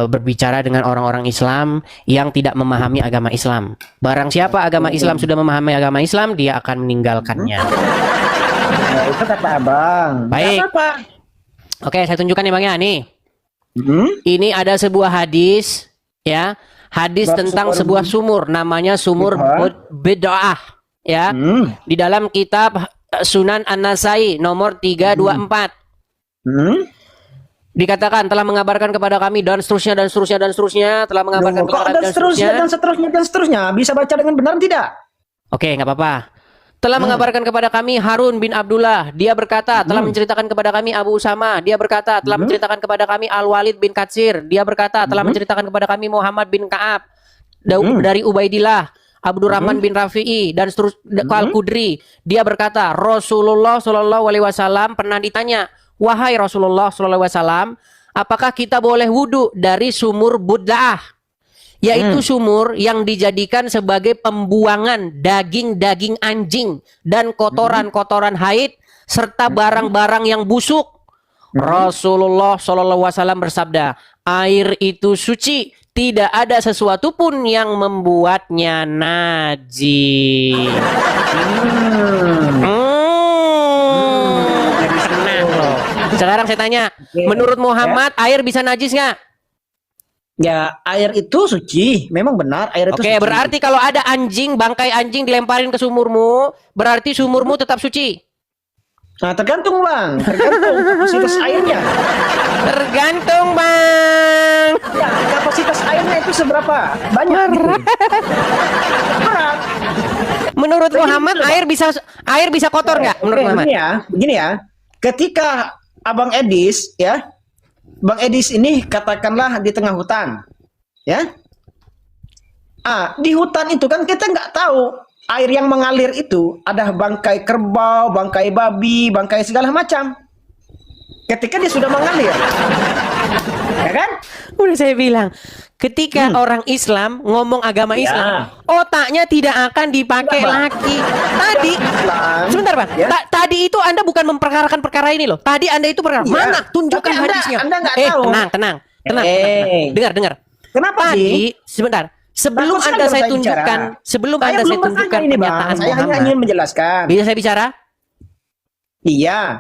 berbicara dengan orang-orang Islam yang tidak memahami agama Islam. Barang siapa agama Islam sudah memahami agama Islam, dia akan meninggalkannya. Ya, itu kata Abang. Baik. Nggak apa-apa. Oke, saya tunjukkan nih Bang ya, nih. Ini ada sebuah hadis ya, hadis Bab tentang sumur sebuah sumur, namanya sumur Bid'ah ya. Di dalam kitab Sunan An-Nasai nomor 324. Dikatakan telah mengabarkan kepada kami dan seterusnya telah mengabarkan kepada kami dan seterusnya. Bisa baca dengan benar tidak? Oke, nggak apa-apa. Telah mengabarkan kepada kami Harun bin Abdullah, dia berkata, telah menceritakan kepada kami Abu Usama, dia berkata, telah menceritakan kepada kami Al-Walid bin Katsir, dia berkata, telah menceritakan kepada kami Muhammad bin Ka'ab dari Ubaidillah, Abdurrahman bin Rafi'i dan seterusnya Al-Qudri, dia berkata, Rasulullah Shallallahu alaihi wasallam pernah ditanya, wahai Rasulullah SAW, apakah kita boleh wudhu dari sumur Bud'ah? Yaitu sumur yang dijadikan sebagai pembuangan daging-daging anjing dan kotoran-kotoran haid serta barang-barang yang busuk. Rasulullah SAW bersabda, air itu suci, tidak ada sesuatu pun yang membuatnya najis. Senang loh. Sekarang saya tanya, menurut Muhammad air bisa najis nggak? Ya, air itu suci. Memang benar air itu Oke, suci. berarti kalau ada anjing, bangkai anjing dilemparin ke sumurmu, berarti sumurmu tetap suci. Nah, tergantung Bang, tergantung kapasitas airnya. Tergantung, Bang. Ya, kapasitas airnya itu seberapa banyak gitu. Berat. Menurut Muhammad air bisa kotor nggak? Menurut Muhammad? Begini ya. Ketika Abang Edis ya, Bang Edis ini katakanlah di tengah hutan, ya. Di hutan itu kan kita nggak tahu air yang mengalir itu ada bangkai kerbau, bangkai babi, bangkai segala macam. Ketika dia sudah mengalir, ya kan? Udah saya bilang, ketika orang Islam ngomong agama Islam, otaknya tidak akan dipakai lagi. Tadi, sebentar Bang, tadi itu Anda bukan memperkarakan perkara ini loh. Tadi Anda itu perkara. Mana? Tunjukkan hadisnya. Anda nggak tahu. Tenang. Dengar. Kenapa tadi, sebentar. Sebelum Anda saya tunjukkan, pernyataan saya hanya Muhammad. ingin menjelaskan. Bisa saya bicara? Iya.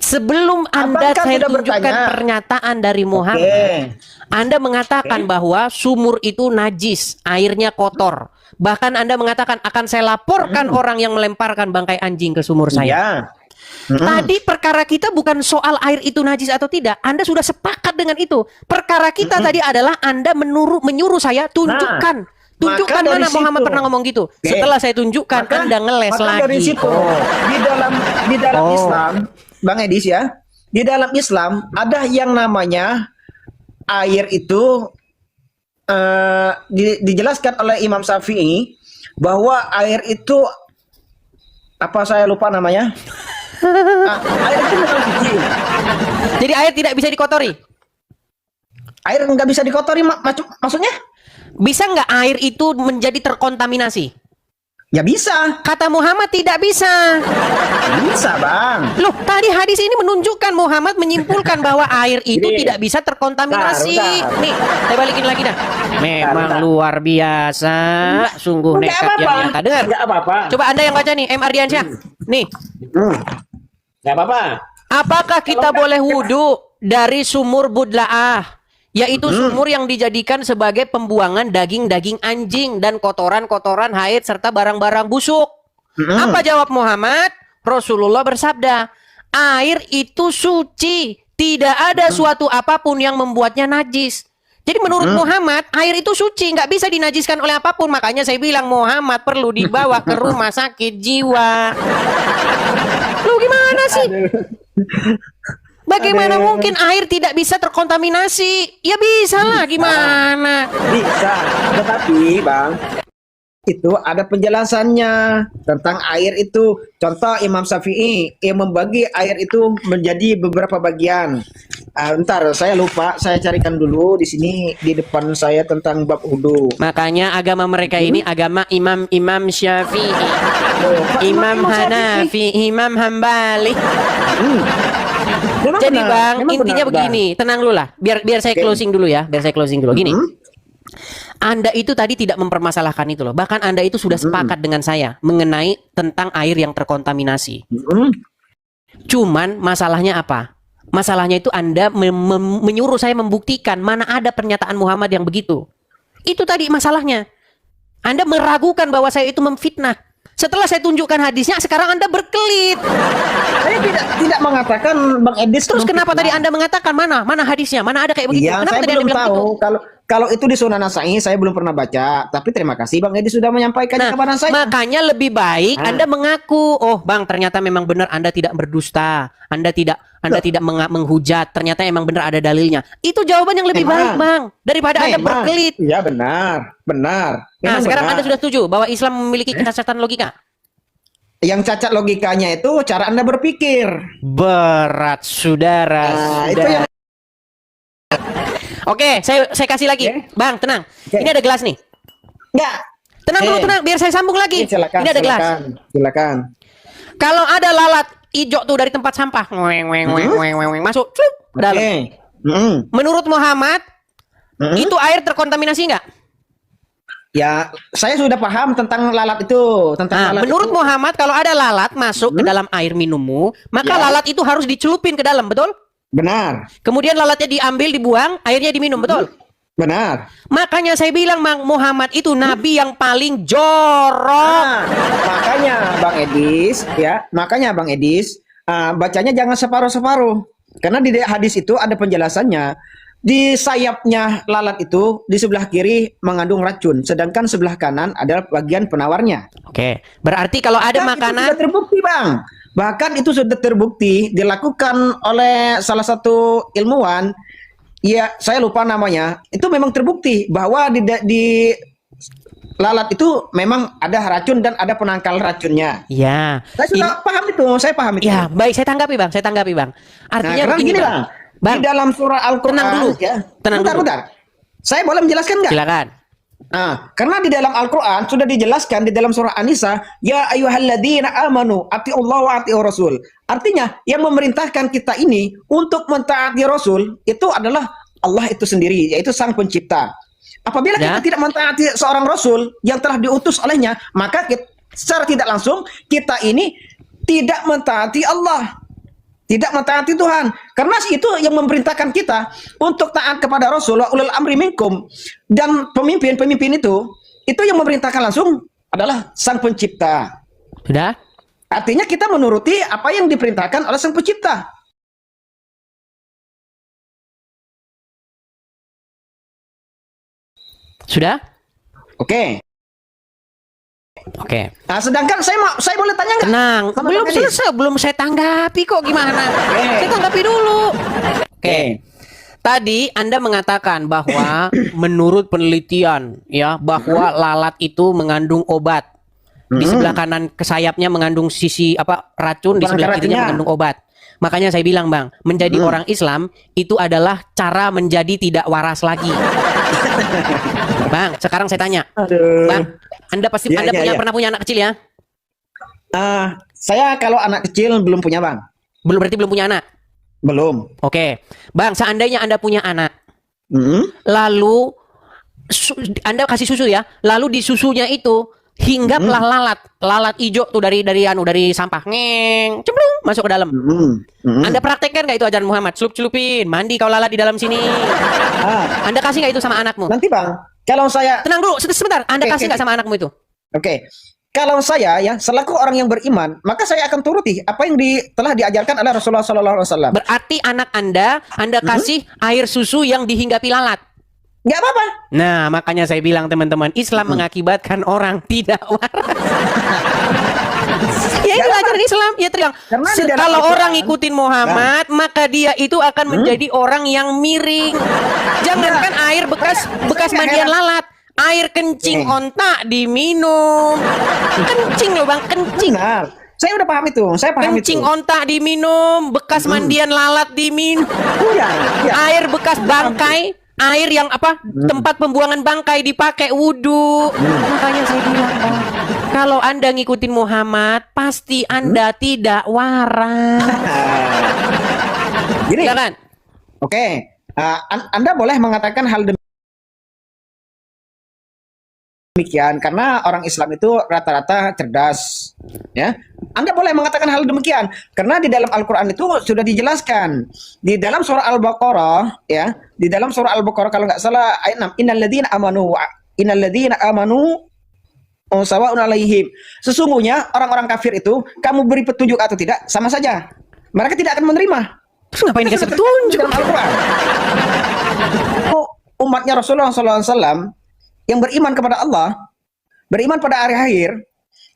Sebelum Anda saya tunjukkan pernyataan dari Muhammad, Anda mengatakan bahwa sumur itu najis, airnya kotor. Bahkan Anda mengatakan akan saya laporkan orang yang melemparkan bangkai anjing ke sumur saya. Tadi perkara kita bukan soal air itu najis atau tidak. Anda sudah sepakat dengan itu. Perkara kita tadi adalah Anda menyuruh saya tunjukkan. Tunjukkan mana Muhammad pernah ngomong gitu. Setelah saya tunjukkan, Anda ngeles lagi. Dari situ, di dalam Islam, Bang Edis ya, di dalam Islam ada yang namanya air itu dijelaskan oleh Imam Syafi'i bahwa air itu apa saya lupa namanya. Air itu memang suci. Jadi air tidak bisa dikotori. Air nggak bisa dikotori maksudnya? Bisa nggak air itu menjadi terkontaminasi? Ya bisa. Kata Muhammad tidak bisa. Bisa Bang. Loh, tadi hadis ini menunjukkan Muhammad menyimpulkan bahwa air itu tidak bisa terkontaminasi. Nih, saya balikin lagi dah. Memang luar biasa. Sungguh nekat yang nyata. Dengar. Enggak apa-apa. Coba Anda yang baca nih, M. Ardiansyah. Nih. Enggak apa-apa. Apakah kita boleh wudhu dari sumur Bud'ah? Yaitu sumur yang dijadikan sebagai pembuangan daging-daging anjing dan kotoran-kotoran haid serta barang-barang busuk. Apa jawab Muhammad? Rasulullah bersabda, air itu suci, tidak ada suatu apapun yang membuatnya najis. Jadi menurut Muhammad, air itu suci, nggak bisa dinajiskan oleh apapun. Makanya saya bilang Muhammad perlu dibawa ke rumah sakit jiwa. Lu gimana sih? Bagaimana mungkin air tidak bisa terkontaminasi? Ya bisa lah, gimana? Bisa, tetapi Bang, itu ada penjelasannya tentang air itu. Contoh Imam Syafi'i yang membagi air itu menjadi beberapa bagian. Ntar saya lupa, saya carikan dulu di sini di depan saya tentang bab wudu. Makanya agama mereka ini agama Imam Syafi'i, Imam Hanafi, Imam Hambali. Jadi Bang, intinya begini, tenang dulu lah. Biar saya closing dulu ya, Gini. Anda itu tadi tidak mempermasalahkan itu loh. Bahkan Anda itu sudah sepakat dengan saya mengenai tentang air yang terkontaminasi. Cuman masalahnya apa? Masalahnya itu Anda menyuruh saya membuktikan mana ada pernyataan Muhammad yang begitu. Itu tadi masalahnya. Anda meragukan bahwa saya itu memfitnah. Setelah saya tunjukkan hadisnya, sekarang Anda berkelit. Saya tidak mengatakan Bang Edis. Terus kenapa tadi Anda mengatakan mana hadisnya? Mana ada kayak begitu? Ya, Kenapa saya tadi belum Anda bilang tahu. begitu? Kalau itu di Sunan Nasa'i saya belum pernah baca. Tapi terima kasih Bang Edis sudah menyampaikannya kepada saya. Makanya lebih baik Anda mengaku, oh Bang, ternyata memang benar Anda tidak berdusta. Anda tidak menghujat. Ternyata emang benar ada dalilnya. Itu jawaban yang lebih baik, Bang, daripada Anda berkelit. Ya benar. Nah, sekarang Anda sudah setuju bahwa Islam memiliki kecacatan logika? Yang cacat logikanya itu cara Anda berpikir. Berat, saudara. Nah, itu saudara. yang Oke, saya kasih lagi. Bang, tenang. Ini ada gelas nih. enggak. Tenang dulu, tenang. Biar saya sambung lagi. Silakan, Ini ada gelas. Silakan. Kalau ada lalat hijau tuh dari tempat sampah, masuk, cup, ke dalam. Menurut Muhammad, itu air terkontaminasi nggak? Ya, saya sudah paham tentang lalat itu, tentang lalat Menurut itu. Muhammad, kalau ada lalat masuk ke dalam air minummu, maka lalat itu harus dicelupin ke dalam, betul? Benar. Kemudian lalatnya diambil, dibuang, airnya diminum, betul? Benar. Makanya saya bilang, Bang, Muhammad itu nabi yang paling jorok. Makanya Bang Edis, bacanya jangan separuh-separuh. Karena di hadis itu ada penjelasannya. Di sayapnya lalat itu di sebelah kiri mengandung racun, sedangkan sebelah kanan adalah bagian penawarnya. Oke, berarti kalau ada Itu makanan sudah terbukti, Bang. Bahkan itu sudah terbukti dilakukan oleh salah satu ilmuwan. Ya, saya lupa namanya. Itu memang terbukti bahwa di lalat itu memang ada racun dan ada penangkal racunnya. Ya. Saya sudah paham itu, saya paham itu. Ya, baik, saya tanggapi, Bang. Artinya karena begini, gini, Bang. Bang. Di dalam surah Al-Quran. Tenang dulu. Ya. Tenang dulu. Bentar. Saya boleh menjelaskan nggak? Silakan. Karena di dalam Al-Quran sudah dijelaskan di dalam surah An-Nisa, ya ayyuhalladzina amanu atiullah wa atiur rasul. Artinya yang memerintahkan kita ini untuk mentaati Rasul itu adalah Allah itu sendiri, yaitu Sang Pencipta. Apabila kita tidak mentaati seorang Rasul yang telah diutus olehnya, maka secara tidak langsung kita ini tidak mentaati Allah. Tidak mentaati Tuhan. Karena itu yang memerintahkan kita untuk taat kepada Rasul wa ulul amri minkum. Dan pemimpin-pemimpin itu yang memerintahkan langsung adalah Sang Pencipta. Sudah? Artinya kita menuruti apa yang diperintahkan oleh Sang Pencipta. Sudah? Oke. Oke. Nah, sedangkan saya boleh tanya nggak? Tenang, Sama belum Bang Edis? selesai, belum saya tanggapi kok gimana? Saya tanggapi dulu. Oke. Tadi Anda mengatakan bahwa menurut penelitian ya bahwa lalat itu mengandung obat. Di sebelah kanan ke sayapnya mengandung sisi racun, di sebelah kirinya mengandung obat. Makanya saya bilang, Bang, menjadi orang Islam itu adalah cara menjadi tidak waras lagi. Bang, sekarang saya tanya. Bang, Anda pasti pernah punya anak kecil ya? Saya kalau anak kecil belum punya, Bang. Berarti belum punya anak? Belum. Oke. Bang, seandainya Anda punya anak. Lalu Anda kasih susu ya. Lalu di susunya itu hinggaplah lalat hijau tuh dari sampah, cemplung masuk ke dalam. Anda praktekkan nggak itu ajaran Muhammad? Celup-celupin, mandi kau lalat di dalam sini. Anda kasih nggak itu sama anakmu? Nanti, Bang, kalau saya tenang dulu sebentar. Anda kasih nggak sama anakmu itu? Oke. Kalau saya ya selaku orang yang beriman, maka saya akan turuti apa yang telah diajarkan oleh Rasulullah SAW. Berarti anak Anda kasih air susu yang dihinggapi lalat. Nggak apa-apa. Nah, makanya saya bilang teman-teman, Islam mengakibatkan orang tidak waras. Ya itu ajaran Islam. Ya terang. Kalau orang ngikutin Muhammad, maka dia itu akan menjadi orang yang miring. Jangankan air bekas mandian lalat, air kencing onta diminum. Kencing loh, Bang, kencing. Benar. Saya udah paham itu. Saya paham kencing itu. onta diminum, bekas mandian lalat diminum. Air bekas bangkai, air yang tempat pembuangan bangkai dipakai wudhu. Makanya saya bilang, Bang, kalau Anda ngikutin Muhammad, pasti Anda tidak waras. Gini. Ya kan? Oke. Anda boleh mengatakan hal demikian karena orang Islam itu rata-rata cerdas, ya. Anda boleh mengatakan hal demikian karena di dalam Al-Qur'an itu sudah dijelaskan. Di dalam surah Al-Baqarah, ya, di dalam surah Al-Baqarah kalau nggak salah ayat 6, innalladzina amanu sawa'un 'alaihim. Sesungguhnya orang-orang kafir itu kamu beri petunjuk atau tidak sama saja. Mereka tidak akan menerima. Terus ngapain dikasih petunjuk? Al-Qur'an. Umatnya Rasulullah SAW yang beriman kepada Allah, beriman pada hari akhir,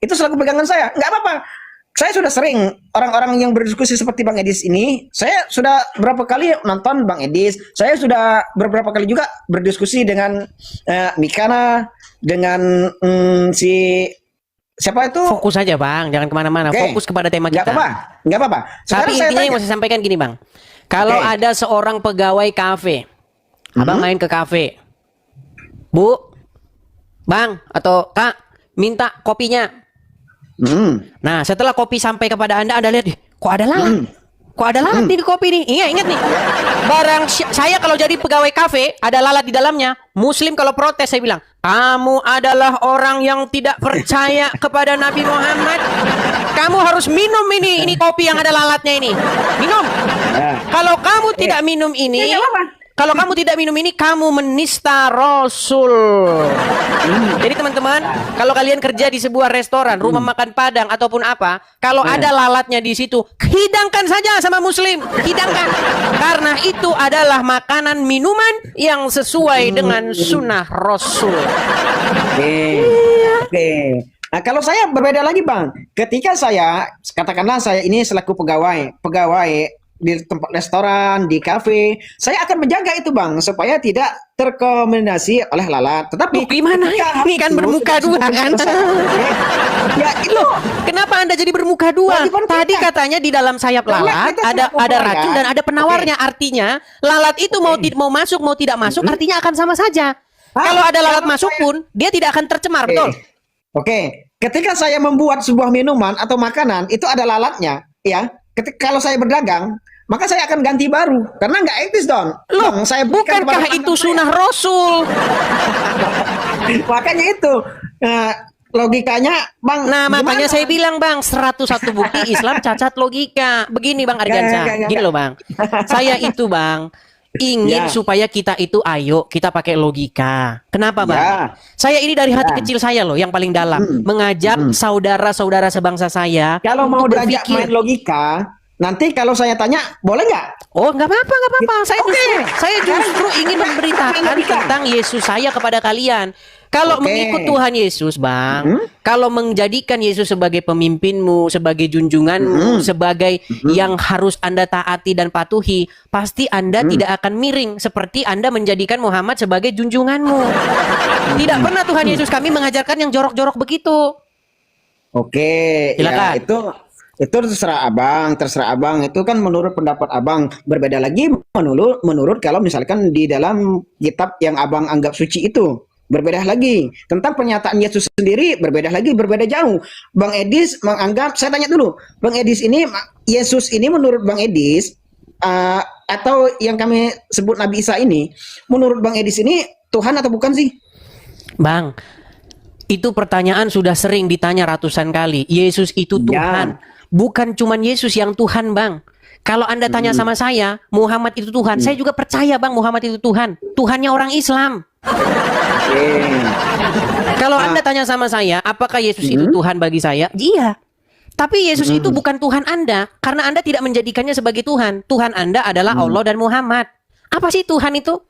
itu selalu pegangan saya. Nggak apa-apa. Saya sudah sering orang-orang yang berdiskusi seperti Bang Edis ini. Saya sudah berapa kali nonton Bang Edis. Saya sudah beberapa kali juga berdiskusi dengan Mikana, dengan Siapa itu? Fokus saja bang, jangan kemana-mana. Oke. Fokus kepada tema Nggak kita. apa-apa, nggak apa-apa. Sekarang Tapi saya intinya yang tanya. mau saya sampaikan gini bang. Kalau Oke. ada seorang pegawai kafe, abang main ke kafe, Bu, Bang atau Kak, minta kopinya. Nah, setelah kopi sampai kepada Anda lihat, "Ih, kok ada lalat? Kok ada lalat nih di kopi nih?" Ingat nih. Saya kalau jadi pegawai kafe, ada lalat di dalamnya. Muslim kalau protes, saya bilang, "Kamu adalah orang yang tidak percaya kepada Nabi Muhammad. Kamu harus minum ini kopi yang ada lalatnya ini. Minum. Kalau kamu tidak minum ini, kalau kamu tidak minum ini, kamu menista Rasul." Jadi teman-teman, kalau kalian kerja di sebuah restoran, rumah makan Padang ataupun apa, kalau ada lalatnya di situ, hidangkan saja sama Muslim, hidangkan. Karena itu adalah makanan minuman yang sesuai dengan sunnah Rasul. Oke. Nah, kalau saya berbeda lagi, Bang. Ketika saya, katakanlah saya ini selaku pegawai di tempat restoran, di kafe, saya akan menjaga itu, Bang, supaya tidak terkontaminasi oleh lalat. Tetapi Gimana? Ini kan bermuka dua kan? Ya, itu Kenapa Anda jadi bermuka dua? Kewajiban kita. Tadi katanya di dalam sayap Karena lalat kita ada selaku pelanggan. racun dan ada penawarnya. Artinya lalat itu mau masuk mau tidak masuk artinya akan sama saja. Kalau ada lalat kalau masuk saya- pun dia tidak akan tercemar, Oke. betul? Oke, ketika saya membuat sebuah minuman atau makanan itu ada lalatnya, ya. Kalau saya berdagang, maka saya akan ganti baru karena nggak etis dong. Loh, Bang, saya berikan bukankah kepada itu pelanggan sunnah Rasul? saya. Makanya itu logikanya, Bang. Nah, makanya gimana? saya bilang, Bang, 101 bukti Islam cacat logika. Begini, Bang Ardiansyah. Enggak. Gini loh, Bang. Saya itu, Bang, ingin Ya. supaya kita itu kita pakai logika. Kenapa, Bang? Ya. Saya ini dari hati Ya. kecil saya loh yang paling dalam mengajak saudara-saudara sebangsa saya Kalau mau untuk diajak main logika, nanti kalau saya tanya, boleh nggak? Oh, nggak apa-apa. Saya justru ingin memberitakan Logika. tentang Yesus saya kepada kalian. Kalau Oke. mengikut Tuhan Yesus, Bang, kalau menjadikan Yesus sebagai pemimpinmu, sebagai junjunganmu, sebagai yang harus Anda taati dan patuhi, pasti Anda tidak akan miring seperti Anda menjadikan Muhammad sebagai junjunganmu. Tidak pernah Tuhan Yesus kami mengajarkan yang jorok-jorok begitu. Oke, Silakan. ya itu terserah abang, itu kan menurut pendapat abang. Berbeda lagi menurut kalau misalkan di dalam kitab yang abang anggap suci itu berbeda lagi. Tentang pernyataan Yesus sendiri berbeda jauh. Bang Edis menganggap, saya tanya dulu, Bang Edis ini, Yesus ini menurut Bang Edis atau yang kami sebut Nabi Isa ini, menurut Bang Edis ini Tuhan atau bukan sih? Bang, itu pertanyaan sudah sering ditanya ratusan kali. Yesus itu Tuhan. Bukan cuman Yesus yang Tuhan, Bang. Kalau Anda tanya sama saya, Muhammad itu Tuhan. Saya juga percaya, Bang, Muhammad itu Tuhan. Tuhannya orang Islam. Kalau Anda tanya sama saya, apakah Yesus itu Tuhan bagi saya? Iya. Tapi Yesus itu bukan Tuhan Anda. Karena Anda tidak menjadikannya sebagai Tuhan. Tuhan Anda adalah Allah dan Muhammad. Apa sih Tuhan itu?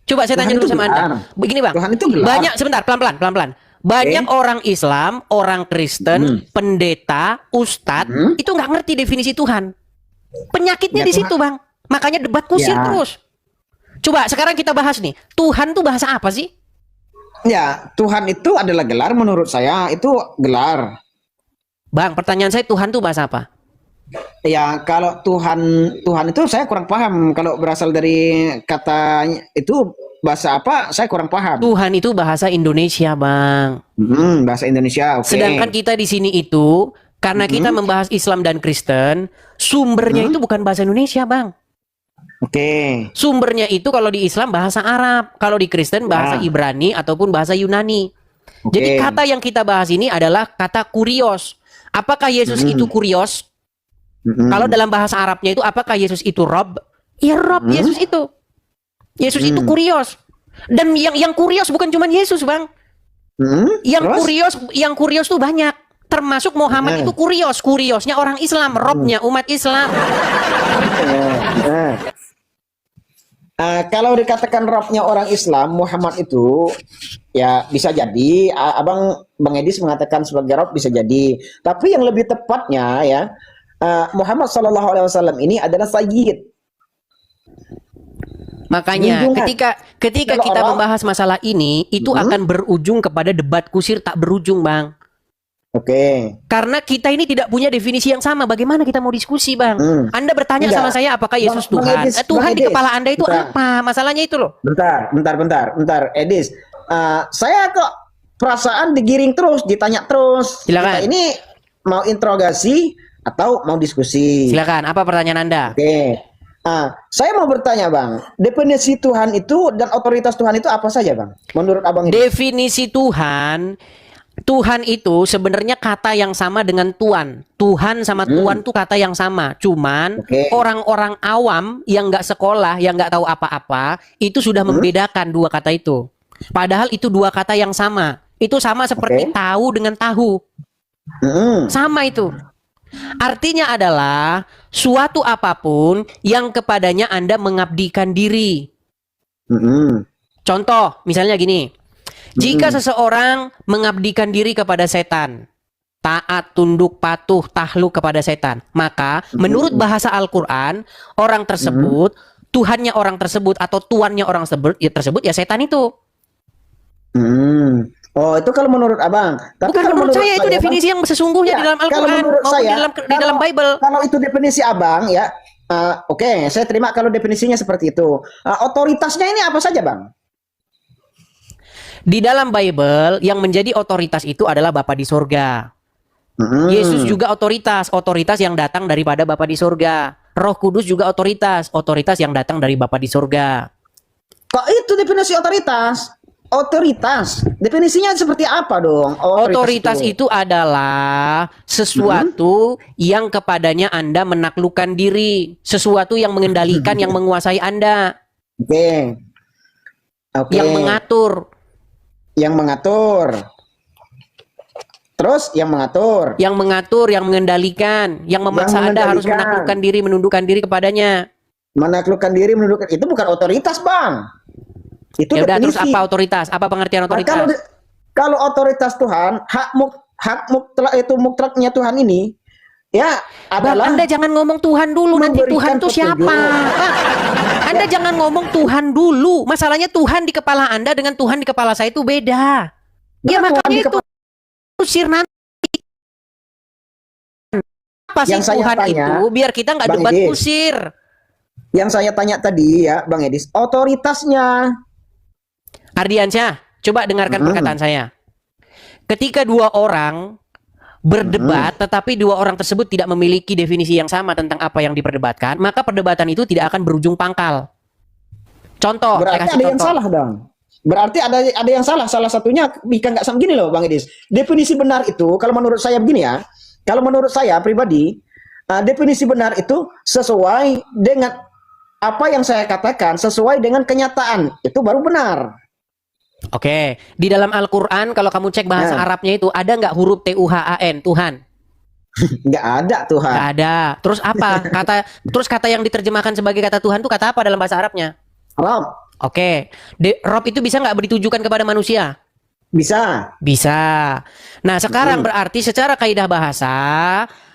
Coba saya tanya Tuhan dulu itu sama Anda. gelar. Begini, Bang. Tuhan itu gelar. Banyak, sebentar, pelan-pelan. Banyak orang Islam, orang Kristen, pendeta, ustadz, itu nggak ngerti definisi Tuhan. Penyakitnya Ya, di situ, Bang. Makanya debat kusir Ya. terus. Coba sekarang kita bahas nih. Tuhan tuh bahasa apa sih? Ya, Tuhan itu adalah gelar menurut saya, itu gelar. Bang, pertanyaan saya, Tuhan tuh bahasa apa? Ya, kalau Tuhan itu saya kurang paham. Kalau berasal dari kata itu bahasa apa, saya kurang paham. Tuhan itu bahasa Indonesia, Bang. Bahasa Indonesia, oke. Sedangkan kita di sini itu, karena kita membahas Islam dan Kristen, sumbernya itu bukan bahasa Indonesia, Bang. Oke. Sumbernya itu kalau di Islam bahasa Arab, kalau di Kristen bahasa Ibrani ataupun bahasa Yunani. Oke. Jadi kata yang kita bahas ini adalah kata kurios. Apakah Yesus itu kurios? Kalau dalam bahasa Arabnya itu apakah Yesus itu Rob? Ya Rob, Yesus itu. Yesus itu kurios. Dan yang kurios bukan cuma Yesus, Bang. Yang kurios tuh banyak. Termasuk Muhammad itu kurios. Kuriosnya orang Islam, Robnya umat Islam. Kalau dikatakan Robnya orang Islam, Muhammad itu ya bisa jadi. Bang Edis mengatakan sebagai Rob bisa jadi. Tapi yang lebih tepatnya ya, Muhammad SAW ini adalah Sayyid. Makanya Junjungan. ketika Kalau kita orang- membahas masalah ini, itu akan berujung kepada debat kusir tak berujung, Bang. Oke. Karena kita ini tidak punya definisi yang sama. Bagaimana kita mau diskusi, Bang? Anda bertanya Enggak. sama saya apakah Yesus Bang Tuhan? Edis, Tuhan Bang di Edis. kepala Anda itu Bentar. apa? Masalahnya itu loh. Bentar, Edis. Saya kok perasaan digiring terus, ditanya terus. Silakan. Kita ini mau interogasi atau mau diskusi? Silakan, apa pertanyaan Anda? Oke. Saya mau bertanya, Bang. Definisi Tuhan itu dan otoritas Tuhan itu apa saja, Bang? Menurut Abang ini? Definisi Tuhan itu sebenarnya kata yang sama dengan Tuhan. Tuhan sama Tuhan tuh kata yang sama. Cuman Oke. orang-orang awam yang nggak sekolah, yang nggak tahu apa-apa, itu sudah membedakan dua kata itu. Padahal itu dua kata yang sama. Itu sama seperti Oke. tahu dengan tahu. Sama itu. Artinya adalah suatu apapun yang kepadanya Anda mengabdikan diri. Contoh, misalnya gini. Jika seseorang mengabdikan diri kepada setan, taat, tunduk, patuh, takluk kepada setan, maka menurut bahasa Al-Quran, orang tersebut, Tuhannya orang tersebut atau tuannya orang tersebut ya setan itu. Oh, itu kalau menurut Abang. Tapi Bukan kalau menurut saya itu Bang, definisi yang sesungguhnya ya, di dalam kalau Al-Quran menurut maupun saya, di dalam Bible. Kalau itu definisi Abang ya, oke, saya terima kalau definisinya seperti itu. Otoritasnya ini apa saja, Bang? Di dalam Bible yang menjadi otoritas itu adalah Bapa di sorga. Yesus juga otoritas yang datang daripada Bapa di sorga. Roh Kudus juga otoritas yang datang dari Bapa di sorga. Kok itu definisi otoritas? Otoritas, definisinya seperti apa dong? Otoritas itu adalah sesuatu yang kepadanya Anda menaklukkan diri, sesuatu yang mengendalikan, yang menguasai Anda, Oke. yang mengatur. Terus yang mengatur. Yang mengendalikan, yang memaksa Anda harus mengendalikan. menaklukkan diri, menundukkan diri kepadanya. Menaklukkan diri, menundukkan. Itu bukan otoritas, Bang. Itu Ya udah, terus definisi. apa otoritas? Apa pengertian Nah, otoritas? kalau otoritas Tuhan, hak mutlak itu mutlaknya Tuhan ini, ya Bang, adalah Anda jangan ngomong Tuhan dulu, nanti Tuhan memberikan itu siapa? petunjuk. Bang, Anda jangan ngomong Tuhan dulu. Masalahnya Tuhan di kepala Anda dengan Tuhan di kepala saya itu beda. Ya Nah, Tuhan makanya di itu usir nanti. Apa sih Yang saya Tuhan tanya, itu? Biar kita nggak Bang debat Edis. kusir. Yang saya tanya tadi ya, Bang Edis, otoritasnya. Ardiansyah, coba dengarkan perkataan saya. Ketika dua orang berdebat, tetapi dua orang tersebut tidak memiliki definisi yang sama tentang apa yang diperdebatkan, maka perdebatan itu tidak akan berujung pangkal. Contoh, saya Berarti kasih ada yang contoh. salah dong. Berarti ada yang salah. Salah satunya jika nggak sama gini loh, Bang Edis. Definisi benar itu, kalau menurut saya begini ya. Kalau menurut saya pribadi, definisi benar itu sesuai dengan apa yang saya katakan, sesuai dengan kenyataan. Itu baru benar. Oke, di dalam Al-Quran kalau kamu cek bahasa Arabnya itu ada nggak huruf Tuhan, Tuhan? Nggak ada Tuhan. Nggak ada. Terus apa? Kata yang diterjemahkan sebagai kata Tuhan itu kata apa dalam bahasa Arabnya? Rob. Oke, Rob itu bisa nggak ditujukan kepada manusia? Bisa. Bisa. Nah, sekarang berarti secara kaidah bahasa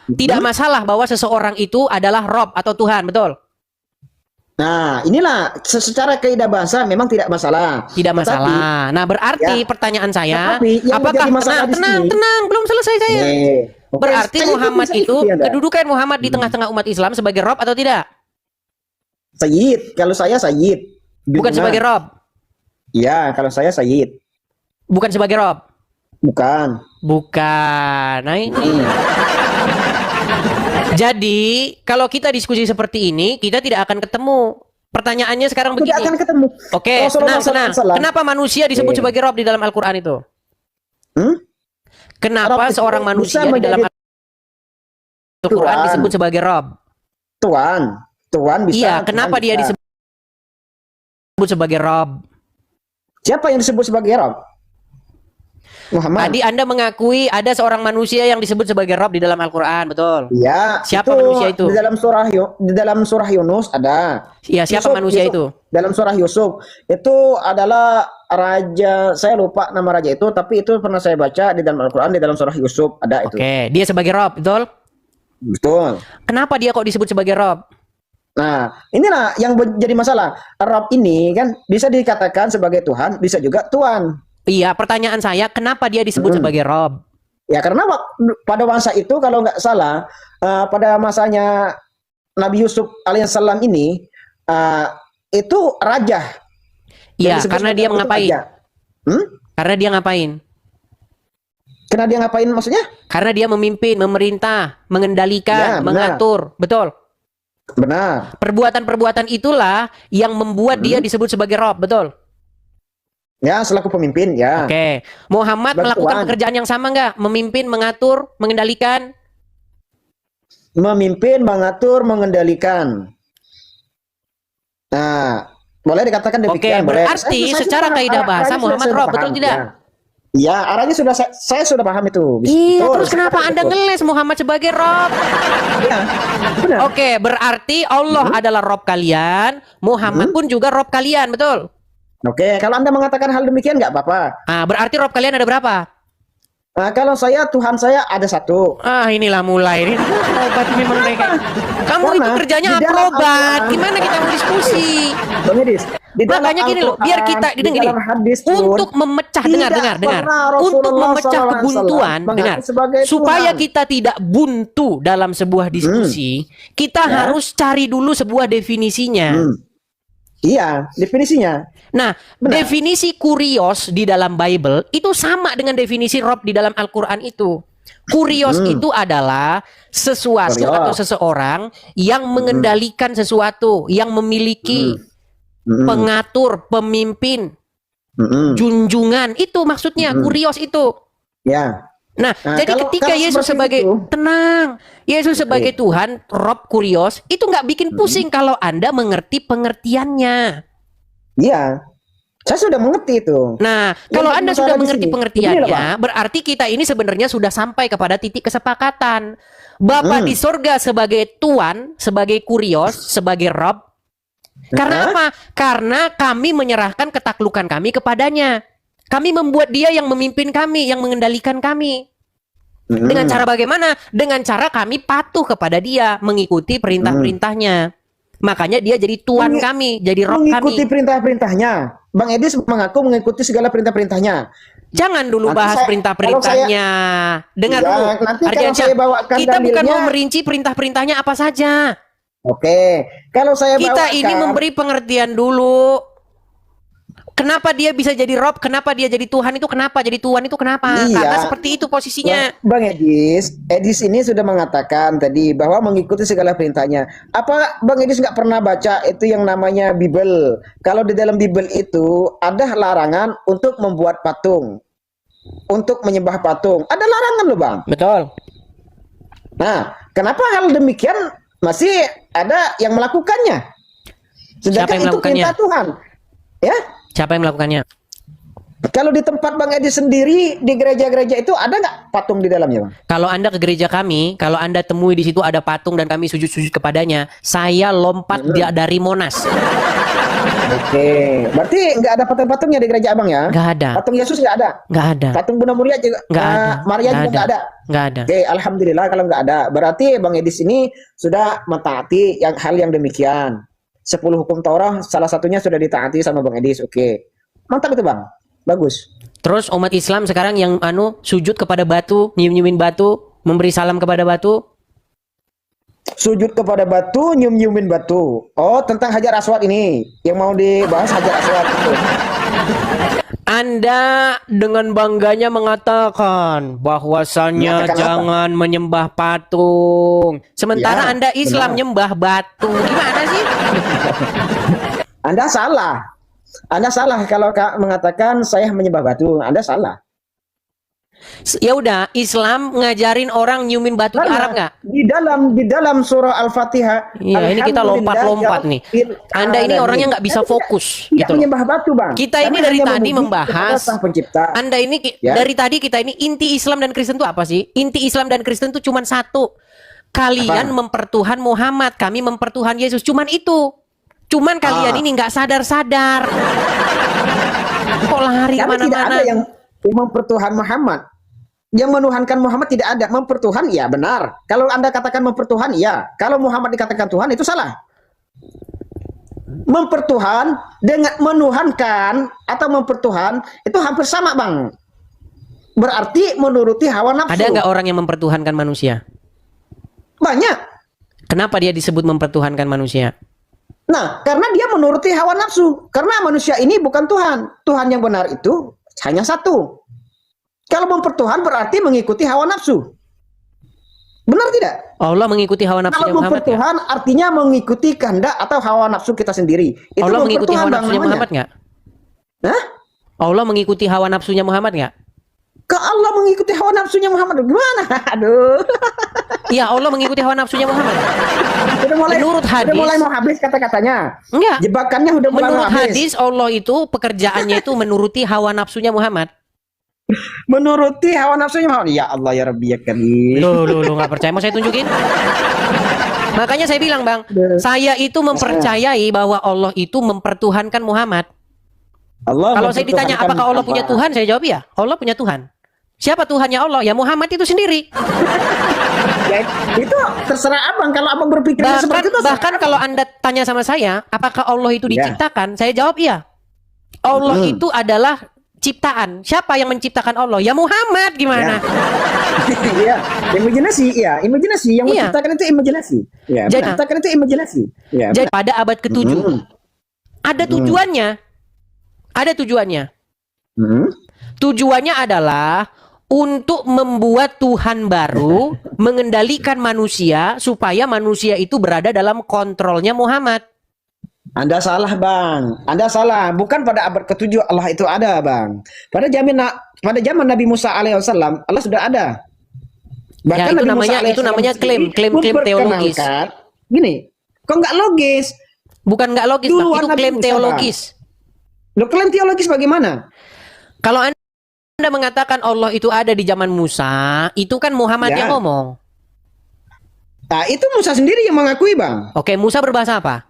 tidak masalah bahwa seseorang itu adalah Rob atau Tuhan, betul? Nah, inilah secara kaidah bahasa memang tidak masalah. Tidak masalah. Nah, berarti pertanyaan saya, yang apakah menjadi masalah di sini- tenang, belum selesai saya. Oke, Berarti saya Muhammad bisa itu ikuti Anda. kedudukan Muhammad di tengah-tengah umat Islam sebagai Rob atau tidak? Sayyid, kalau saya Sayyid. Bukan sebagai Rob. Iya, kalau saya Sayyid. Bukan sebagai Rob. Bukan. Bukan. Nah ini. Jadi kalau kita diskusi seperti ini, kita tidak akan ketemu. Pertanyaannya sekarang begini. Tidak akan ketemu. Oke, Rasulullah tenang. SAW. Kenapa manusia disebut sebagai Rob di dalam Al-Quran itu? Kenapa Rob itu seorang bisa manusia di dalam menjadi Al-Quran Tuhan. disebut sebagai Rob? Tuhan bisa. Iya, Tuhan kenapa dia bisa. disebut sebagai Rob? Siapa yang disebut sebagai Rob? Muhammad. Tadi Anda mengakui ada seorang manusia yang disebut sebagai Rob di dalam Al-Quran, betul? Iya. Siapa manusia itu? Di dalam surah Yunus ada. Iya, siapa manusia itu? Dalam surah Yusuf itu adalah raja. Saya lupa nama raja itu, tapi itu pernah saya baca di dalam Al-Quran, di dalam surah Yusuf ada itu. Oke, dia sebagai Rob, betul? Betul. Kenapa dia kok disebut sebagai Rob? Nah, inilah yang jadi masalah. Rob ini kan bisa dikatakan sebagai Tuhan, bisa juga Tuhan. Iya, pertanyaan saya, kenapa dia disebut sebagai Rob? Ya karena pada masa itu kalau nggak salah, pada masanya Nabi Yusuf alaihissalam ini itu raja. Iya, Jadi karena sebenarnya dia itu ngapain? raja. Karena dia ngapain? Karena dia ngapain maksudnya? Karena dia memimpin, memerintah, mengendalikan, Ya, benar. mengatur. Betul. Benar. Perbuatan-perbuatan itulah yang membuat dia disebut sebagai Rob, betul? Ya, selaku pemimpin ya. Oke. Muhammad Sebagai melakukan Tuhan. pekerjaan yang sama nggak? Memimpin, mengatur, mengendalikan? Memimpin, mengatur, mengendalikan. Nah, boleh dikatakan Oke, demikian. boleh. berarti Saya secara sudah kaidah paham, bahasa arahnya Muhammad sudah Rob, paham, betul tidak? Ya. Ya, arahnya sudah saya sudah paham itu. Iya, Betul. terus kenapa Anda ngeles Muhammad sebagai Rob? Ya, benar. Oke, berarti Allah adalah Rob kalian, Muhammad pun juga Rob kalian, betul? Oke, kalau Anda mengatakan hal demikian nggak apa-apa. Ah, berarti Rob kalian ada berapa? Nah, kalau Tuhan saya ada satu. Ah, inilah mulai. Ini akrobat memang mereka. Kamu Karena itu kerjanya di dalam akrobat. Al-Quran- Gimana kita mau diskusi? Bang Edis, di dalam Makanya gini loh, biar Al-Quran, kita di gini, dalam hadis pun, untuk memecah, dengar. tidak Untuk pernah Rasulullah memecah SAW kebuntuan, mengaku dengar. sebagai Supaya Tuhan. kita tidak buntu dalam sebuah diskusi, kita harus cari dulu sebuah definisinya. Iya, definisinya. Nah, definisi kurios di dalam Bible itu sama dengan definisi Rob di dalam Al-Quran itu. Kurios itu adalah sesuatu Kurios. atau seseorang yang mengendalikan sesuatu, yang memiliki pengatur, pemimpin, junjungan. Itu maksudnya kurios itu. Ya. Nah, jadi ketika kalau Yesus seperti sebagai itu, tenang, Yesus sebagai Tuhan, Rob kurios, itu nggak bikin pusing kalau Anda mengerti pengertiannya. iya. Saya sudah mengerti itu. Nah, kalau Yang Anda masalah sudah di mengerti sini, pengertiannya, begini loh, Bang. berarti kita ini sebenarnya sudah sampai kepada titik kesepakatan. Bapa di sorga sebagai Tuan, sebagai kurios, sebagai Rob. Karena apa? Karena kami menyerahkan ketaklukan kami kepadanya. Kami membuat dia yang memimpin kami, yang mengendalikan kami. Dengan cara bagaimana? Dengan cara kami patuh kepada dia, mengikuti perintah-perintahnya. Makanya dia jadi Tuan kami, jadi Rob Mengikuti kami. perintah-perintahnya. Bang Edis mengaku mengikuti segala perintah-perintahnya. Jangan dulu Nanti bahas saya- perintah-perintahnya. Dengar Ya, dulu. nanti kalau Ardiansyah, saya bawakan kita bukan dalilnya- mau merinci perintah-perintahnya apa saja. Oke. Kalau saya Kita bawakan, ini memberi pengertian dulu. Kenapa dia bisa jadi Rob? Kenapa dia jadi Tuhan itu? Kenapa jadi Tuhan itu? Kenapa? Iya. Karena seperti itu posisinya. Bang Edis ini sudah mengatakan tadi bahwa mengikuti segala perintahnya. Apa Bang Edis nggak pernah baca itu yang namanya Bible? Kalau di dalam Bible itu ada larangan untuk membuat patung, untuk menyembah patung. Ada larangan loh Bang. Betul. Nah, kenapa hal demikian masih ada yang melakukannya? Siapa yang Sedangkan itu melakukannya? perintah Tuhan. Ya, Siapa yang melakukannya? kalau di tempat Bang Edis sendiri di gereja-gereja itu ada nggak patung di dalamnya Bang? Kalau Anda ke gereja kami, kalau Anda temui di situ ada patung dan kami sujud-sujud kepadanya, saya lompat dari Monas. Oke, berarti nggak ada patung-patungnya di gereja Abang ya? Nggak ada. Patung Yesus nggak ada. Nggak ada. Patung Bunda Mulia juga. Nggak ada. Maria juga nggak ada. Nggak ada. Oke, alhamdulillah kalau nggak ada. Berarti Bang Edis ini sudah mentaati hal yang demikian. 10 hukum Taurat salah satunya sudah ditaati sama Bang Edis. Oke, mantap itu Bang. Bagus. Terus umat Islam sekarang yang sujud kepada batu, nyium-nyiumin batu, memberi salam kepada batu. Sujud kepada batu, nyium-nyiumin batu. Oh, tentang Hajar Aswad ini yang mau dibahas Hajar Aswad itu. Anda dengan bangganya mengatakan bahwasannya Mengatakan apa? jangan menyembah patung. Sementara Ya, Anda Islam benar. nyembah batu. Gimana sih? Anda salah. Anda salah kalau mengatakan saya menyembah batu. Anda salah. Ya udah, Islam ngajarin orang nyiumin batu di Arab nggak? Di dalam surah Al-Fatihah. Iya, ini kita lompat-lompat nih. Anda ini orangnya nggak bisa fokus, Tidak gitu loh. menyembah batu, Bang. Kita ini Karena dari hanya tadi memuji membahas. kepada Sang Pencipta. Anda ini Ya. dari tadi kita ini inti Islam dan Kristen itu apa sih? Inti Islam dan Kristen itu cuma satu. Kalian mempertuhan Muhammad, kami mempertuhan Yesus. Cuman itu. Cuman kalian ini nggak sadar-sadar. Kok lari Karena tidak ada kemana-mana? yang mempertuhan Muhammad. Yang menuhankan Muhammad tidak ada. Mempertuhan ya benar. Kalau Anda katakan mempertuhan ya. Kalau Muhammad dikatakan Tuhan itu salah. mempertuhan dengan menuhankan atau mempertuhan itu hampir sama, Bang. Berarti menuruti hawa nafsu. Ada nggak orang yang mempertuhankan manusia? Banyak. Kenapa dia disebut mempertuhankan manusia? Nah, karena dia menuruti hawa nafsu. Karena manusia ini bukan Tuhan. Tuhan yang benar itu hanya satu. Kalau mempertuhan berarti mengikuti hawa nafsu. Benar tidak? Allah mengikuti hawa nafsunya Kalau Muhammad nggak? mempertuhan artinya mengikuti kehendak atau hawa nafsu kita sendiri. Itu Allah mengikuti hawa mempertuhan, Bang, nafsunya namanya. Muhammad nggak? Hah? Allah mengikuti hawa nafsunya Muhammad nggak? Ke Allah mengikuti hawa nafsunya Muhammad gimana? Aduh. Iya, Allah mengikuti hawa nafsunya Muhammad. Menurut hadis, udah mulai mau habis kata-katanya. Enggak. Jebakannya udah mulai Menurut mau habis. hadis Allah itu pekerjaannya itu menuruti hawa nafsunya Muhammad. Menuruti hawa nafsunya Muhammad. Ya Allah ya Rabbi ya Karim. Loh, nggak percaya? Mau saya tunjukin? Makanya saya bilang, Bang, saya itu mempercayai bahwa Allah itu mempertuhankan Muhammad. Allah Kalau saya ditanya mempertuhankan apakah Allah punya apa? Tuhan, saya jawab ya, Allah punya Tuhan. Siapa Tuhannya Allah? Ya Muhammad itu sendiri. Ya, itu terserah abang. Kalau abang berpikir seperti itu. Bahkan kalau Anda tanya sama saya, apakah Allah itu Ya. diciptakan? Saya jawab iya. Allah itu adalah ciptaan. Siapa yang menciptakan Allah? Ya Muhammad, gimana? Iya, imajinasi, iya, imajinasi yang Iya. menciptakan itu imajinasi. Ya, Jadi- menciptakan itu imajinasi. Ya, Jadi pada abad ke-7 ada tujuannya. Ada tujuannya. Hmm. Tujuannya adalah untuk membuat Tuhan baru mengendalikan manusia supaya manusia itu berada dalam kontrolnya Muhammad. Anda salah, Bang. Anda salah. Bukan pada abad ke-7 Allah itu ada, Bang. Pada zaman Nabi Musa alaihissalam Allah sudah ada. Ya, itu namanya klaim teologis. memperkenalkan- Gini, kok nggak logis? Bukan nggak logis, Bang. Duluan Itu Nabi klaim Musa, teologis. Lo klaim teologis bagaimana? Kalau Anda mengatakan Allah itu ada di zaman Musa, itu kan Muhammad Ya. yang ngomong. Nah, itu Musa sendiri yang mengakui, Bang. Oke, Musa berbahasa apa?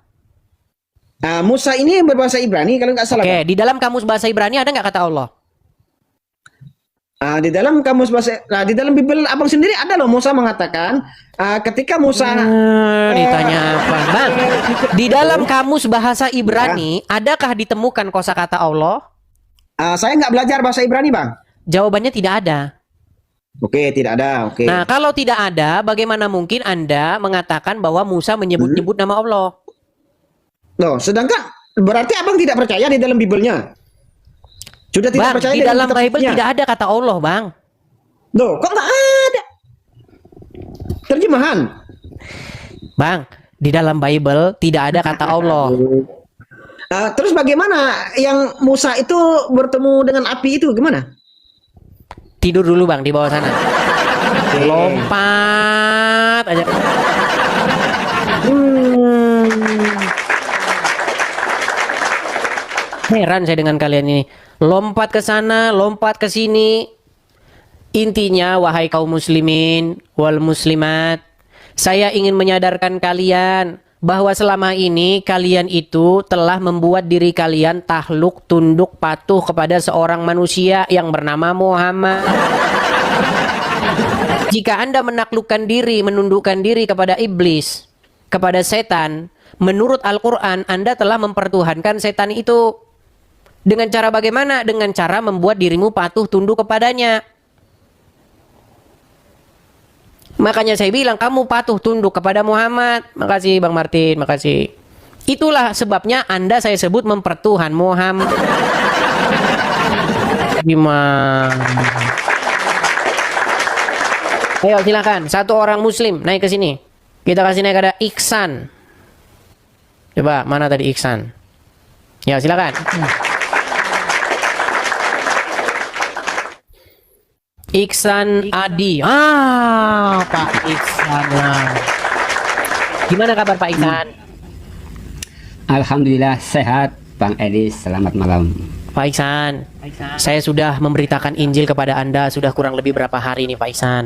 Nah, Musa ini berbahasa Ibrani kalau nggak salah. Oke, Bang. di dalam kamus bahasa Ibrani ada nggak kata Allah? Di dalam kamus bahasa, di dalam Bible abang sendiri ada loh Musa mengatakan ketika Musa Ditanya apa, Bang? Di dalam kamus bahasa Ibrani, adakah ditemukan kosakata Allah? saya nggak belajar bahasa Ibrani, Bang. Jawabannya tidak ada. Oke, tidak ada. Oke. Nah, kalau tidak ada, bagaimana mungkin Anda mengatakan bahwa Musa menyebut-nyebut nama Allah? Loh, sedangkan berarti abang tidak percaya di dalam Bible-nya. Sudah tidak Bang, percaya di dengan dalam kitab Bible sucinya. tidak ada kata Allah, Bang. Loh, kok nggak ada? Terjemahan. Bang, di dalam Bible tidak ada kata Allah. Terus bagaimana yang Musa itu bertemu dengan api itu gimana? Tidur dulu, Bang, di bawah sana. Lompat aja. Heran saya dengan kalian ini. Lompat ke sana, lompat ke sini. Intinya, wahai kaum muslimin wal muslimat, saya ingin menyadarkan kalian bahwa selama ini kalian itu telah membuat diri kalian takluk, tunduk, patuh kepada seorang manusia yang bernama Muhammad. Jika Anda menaklukkan diri, menundukkan diri kepada iblis, kepada setan, menurut Al-Quran Anda telah mempertuhankan setan itu. Dengan cara bagaimana? Dengan cara membuat dirimu patuh tunduk kepadanya. Makanya saya bilang kamu patuh tunduk kepada Muhammad. Makasih Bang Martin, makasih. Itulah sebabnya Anda saya sebut mempertuhan Muhammad. Gimana? Ayo silakan, satu orang muslim naik ke sini. Kita kasih naik ada Iksan. Coba, mana tadi Iksan? Ya, silakan. Iksan Adi. Pak Iksan. Gimana kabar Pak Iksan? Alhamdulillah sehat, Bang Edi. Selamat malam. Pak Iksan, saya sudah memberitakan Injil kepada Anda sudah kurang lebih berapa hari ini Pak Iksan.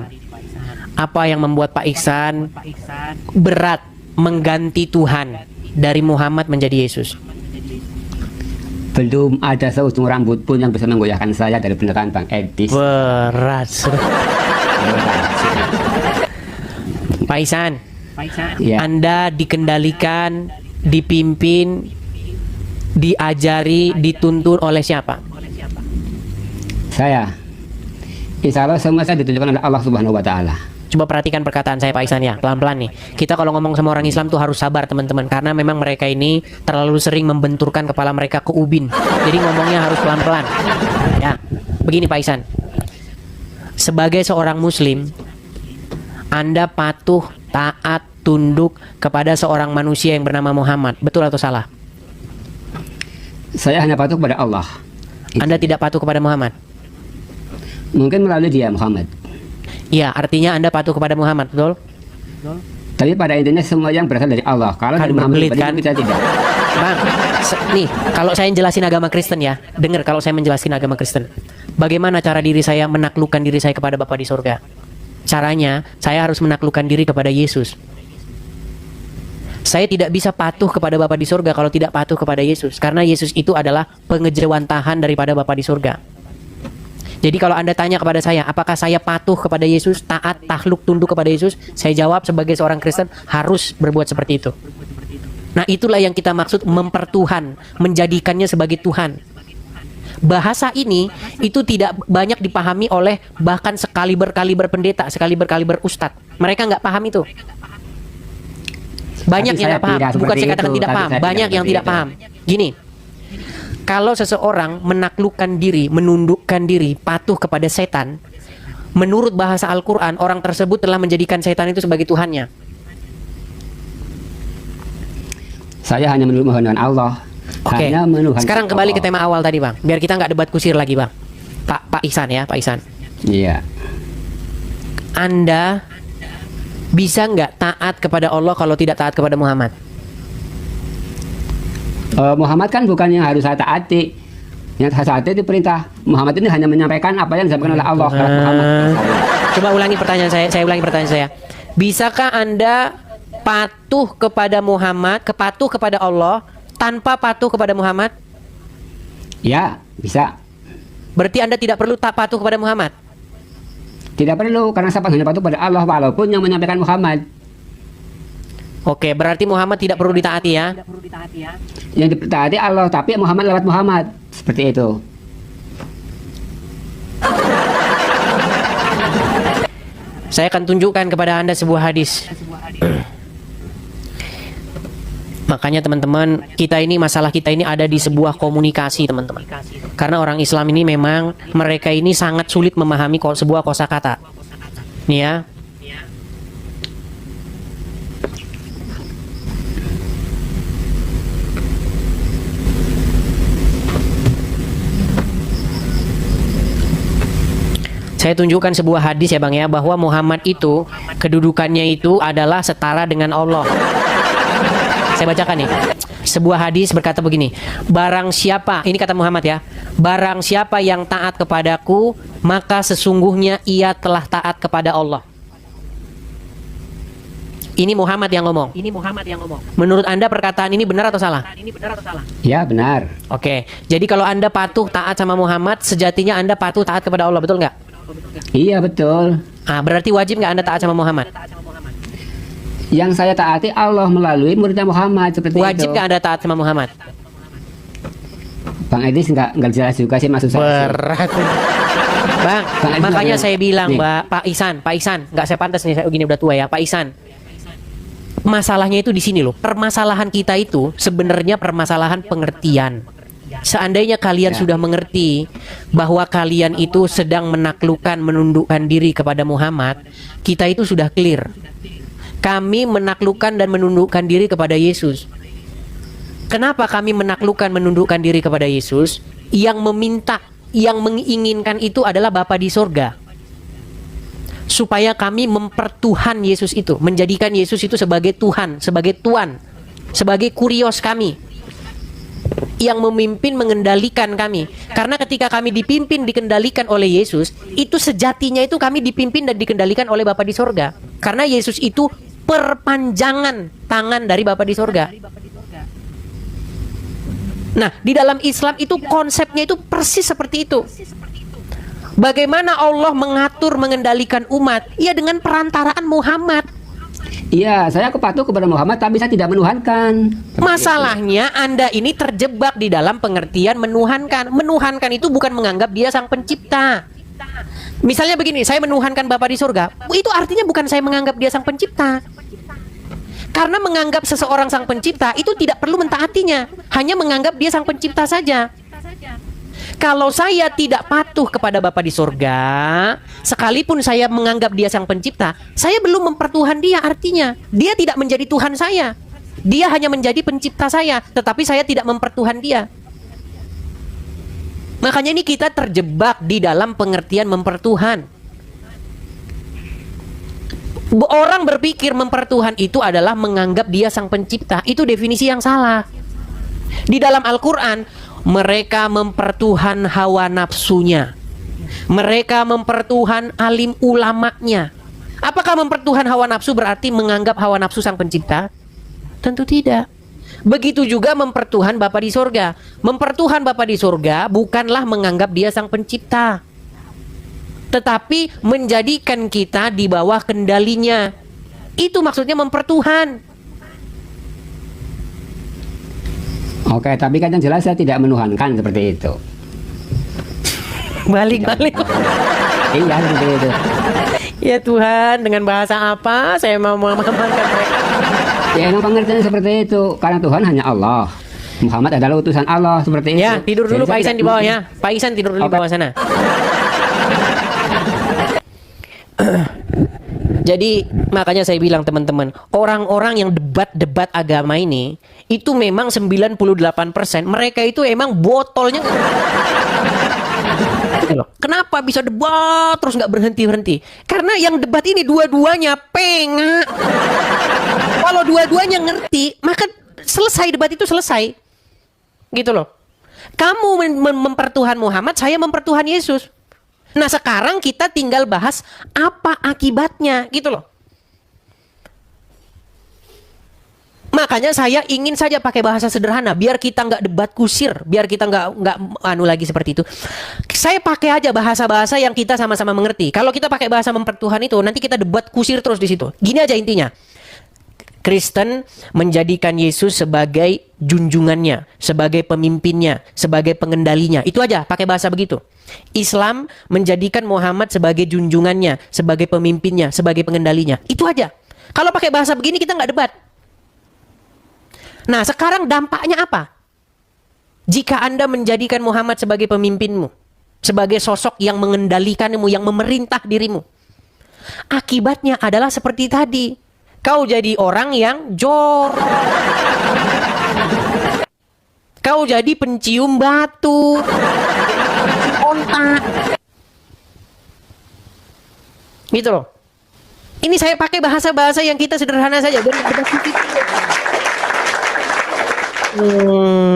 Apa yang membuat Pak Iksan berat mengganti Tuhan dari Muhammad menjadi Yesus? Belum ada seujung rambut pun yang bisa menggoyahkan saya dari beneran Bang Edi. Berat. Pak Iksan, Ya. Anda dikendalikan, dipimpin diajari, dituntun oleh siapa? Saya. Insya Allah semua saya ditunjukkan oleh Allah Subhanahu Wa Taala. Coba perhatikan perkataan saya Pak Ihsan ya, pelan-pelan nih. Kita kalau ngomong sama orang Islam tuh harus sabar teman-teman, karena memang mereka ini terlalu sering membenturkan kepala mereka ke ubin. Jadi ngomongnya harus pelan-pelan. Ya, begini Pak Ihsan. Sebagai seorang Muslim, Anda patuh, taat, tunduk kepada seorang manusia yang bernama Muhammad. Betul atau salah? Saya hanya patuh kepada Allah. Anda tidak patuh kepada Muhammad? Mungkin melalui dia Muhammad. Iya, artinya Anda patuh kepada Muhammad, betul? Tapi pada intinya semua yang berasal dari Allah. Kalau Kan dari Muhammad berbelit, pribadi kan? kita tidak. Bang, nih kalau saya jelasin agama Kristen ya, dengar kalau saya menjelaskan agama Kristen. Bagaimana cara diri saya menaklukkan diri saya kepada Bapa di surga? Caranya, saya harus menaklukkan diri kepada Yesus. Saya tidak bisa patuh kepada Bapa di surga kalau tidak patuh kepada Yesus, karena Yesus itu adalah pengejawantahan daripada Bapa di surga. Jadi kalau Anda tanya kepada saya, apakah saya patuh kepada Yesus, taat, takluk, tunduk kepada Yesus? Saya jawab sebagai seorang Kristen harus berbuat seperti itu. Nah, itulah yang kita maksud mempertuhan, menjadikannya sebagai Tuhan. Bahasa ini itu tidak banyak dipahami oleh bahkan sekaliber pendeta, sekaliber ustadz. Mereka nggak paham itu. Banyak yang nggak paham. Bukan saya katakan tidak paham. Banyak yang tidak paham. Gini, kalau seseorang menaklukkan diri, menundukkan diri, patuh kepada setan, menurut bahasa Al-Quran, orang tersebut telah menjadikan setan itu sebagai Tuhannya. Saya hanya menuhankan Allah. Oke. Hanya menuhankan Sekarang kembali ke Allah. tema awal tadi, Bang. Biar kita nggak debat kusir lagi, Bang. Pak Ihsan ya, Pak Ihsan. Iya. Anda bisa nggak taat kepada Allah kalau tidak taat kepada Muhammad? Muhammad kan bukan yang harus saya taati. Yang saya taati itu perintah. Muhammad ini hanya menyampaikan apa yang disampaikan oleh Allah kepada Muhammad. Coba ulangi pertanyaan saya ulangi pertanyaan saya. Bisakah Anda patuh kepada Muhammad, patuh kepada Allah tanpa patuh kepada Muhammad? Ya, bisa. Berarti Anda tidak perlu patuh kepada Muhammad? Tidak perlu, karena saya hanya patuh pada Allah walaupun yang menyampaikan Muhammad. Oke, berarti Muhammad tidak perlu ditaati ya? Yang ditaati Allah, tapi Muhammad lewat Muhammad. Seperti itu. Saya akan tunjukkan kepada Anda sebuah hadis. Makanya teman-teman, masalah kita ini ada di sebuah komunikasi, teman-teman. Karena orang Islam ini memang mereka ini sangat sulit memahami sebuah kosakata. Nih ya. Saya tunjukkan sebuah hadis ya Bang ya, bahwa Muhammad itu kedudukannya itu adalah setara dengan Allah. Saya bacakan nih. Sebuah hadis berkata begini, barang siapa, ini kata Muhammad ya, barang siapa yang taat kepadaku, maka sesungguhnya ia telah taat kepada Allah. Ini Muhammad yang ngomong. Menurut Anda perkataan ini benar atau salah? Ya, benar. Oke, jadi kalau Anda patuh taat sama Muhammad, sejatinya Anda patuh taat kepada Allah, betul nggak? Iya, betul. Berarti wajib nggak Anda taat sama Muhammad? Yang saya taati Allah melalui muridnya Muhammad, seperti itu. Wajib nggak Anda taat sama Muhammad? Bang Edis nggak jelas juga sih maksud saya. Berat. Bang, makanya saya bilang, Pak Ihsan, nggak saya pantas nih, saya gini udah tua ya, Pak Ihsan. Masalahnya itu di sini loh. Permasalahan kita itu sebenarnya permasalahan pengertian. Seandainya kalian sudah mengerti bahwa kalian itu sedang menaklukkan, menundukkan diri kepada Muhammad, kita itu sudah clear. Kami menaklukkan dan menundukkan diri kepada Yesus. Kenapa kami menaklukkan, menundukkan diri kepada Yesus? Yang meminta, yang menginginkan itu adalah Bapa di sorga. Supaya kami mempertuhan Yesus itu, menjadikan Yesus itu sebagai Tuhan, sebagai Tuan, sebagai kurios kami, yang memimpin, mengendalikan kami. Karena ketika kami dipimpin, dikendalikan oleh Yesus, itu sejatinya itu kami dipimpin dan dikendalikan oleh Bapa di sorga. Karena Yesus itu perpanjangan tangan dari Bapa di sorga. Nah, di dalam Islam itu konsepnya itu persis seperti itu. Bagaimana Allah mengatur, mengendalikan umat? Ya dengan perantaraan Muhammad. Iya, saya patuh kepada Muhammad tapi saya tidak menuhankan. Masalahnya Anda ini terjebak di dalam pengertian menuhankan. Menuhankan itu bukan menganggap dia sang pencipta. Misalnya begini, saya menuhankan Bapa di surga. Itu artinya bukan saya menganggap dia sang pencipta. Karena menganggap seseorang sang pencipta itu tidak perlu mentaatinya, hanya menganggap dia sang pencipta saja. Kalau saya tidak patuh kepada Bapa di surga, sekalipun saya menganggap dia sang pencipta, saya belum mempertuhan dia, artinya dia tidak menjadi Tuhan saya. Dia hanya menjadi pencipta saya, tetapi saya tidak mempertuhan dia. Makanya ini kita terjebak di dalam pengertian mempertuhan. Orang berpikir mempertuhan itu adalah menganggap dia sang pencipta. Itu definisi yang salah. Di dalam Al-Quran, mereka mempertuhan hawa nafsunya. Mereka mempertuhan alim ulamanya. Apakah mempertuhan hawa nafsu berarti menganggap hawa nafsu sang pencipta? Tentu tidak. Begitu juga mempertuhan Bapa di surga. Mempertuhan Bapa di surga bukanlah menganggap dia sang pencipta, tetapi menjadikan kita di bawah kendalinya. Itu maksudnya mempertuhan. Oke, tapi kan yang jelas saya tidak menuhankan seperti itu. Balik. Iya, seperti itu. Ya Tuhan, dengan bahasa apa saya mau mengamalkan mereka? Ya, emang pengertiannya seperti itu. Karena Tuhan hanya Allah. Muhammad adalah utusan Allah, seperti itu. Ya, tidur dulu Jadi Pak saya Isan di bawah ya. Pak Isan tidur dulu di bawah sana. Jadi makanya saya bilang teman-teman, orang-orang yang debat-debat agama ini itu memang 98% mereka itu emang botolnya. Kenapa bisa debat terus nggak berhenti-henti? Karena yang debat ini dua-duanya pengak. Kalau dua-duanya ngerti, maka selesai debat itu selesai. Gitu loh. Kamu mempertuhan Muhammad, saya mempertuhan Yesus. Nah sekarang kita tinggal bahas apa akibatnya gitu loh. Makanya saya ingin saja pakai bahasa sederhana biar kita nggak debat kusir, biar kita nggak anu lagi seperti itu. Saya pakai aja bahasa-bahasa yang kita sama-sama mengerti. Kalau kita pakai bahasa mempertuhan itu, nanti kita debat kusir terus di situ. Gini aja intinya. Kristen menjadikan Yesus sebagai junjungannya, sebagai pemimpinnya, sebagai pengendalinya. Itu aja, pakai bahasa begitu. Islam menjadikan Muhammad sebagai junjungannya, sebagai pemimpinnya, sebagai pengendalinya. Itu aja. Kalau pakai bahasa begini kita nggak debat. Nah, sekarang dampaknya apa? Jika Anda menjadikan Muhammad sebagai pemimpinmu, sebagai sosok yang mengendalikanmu, yang memerintah dirimu, akibatnya adalah seperti tadi. Kau jadi orang yang jorok. Kau jadi pencium batu, ontak. Gitu loh. Ini saya pakai bahasa-bahasa yang kita sederhana saja.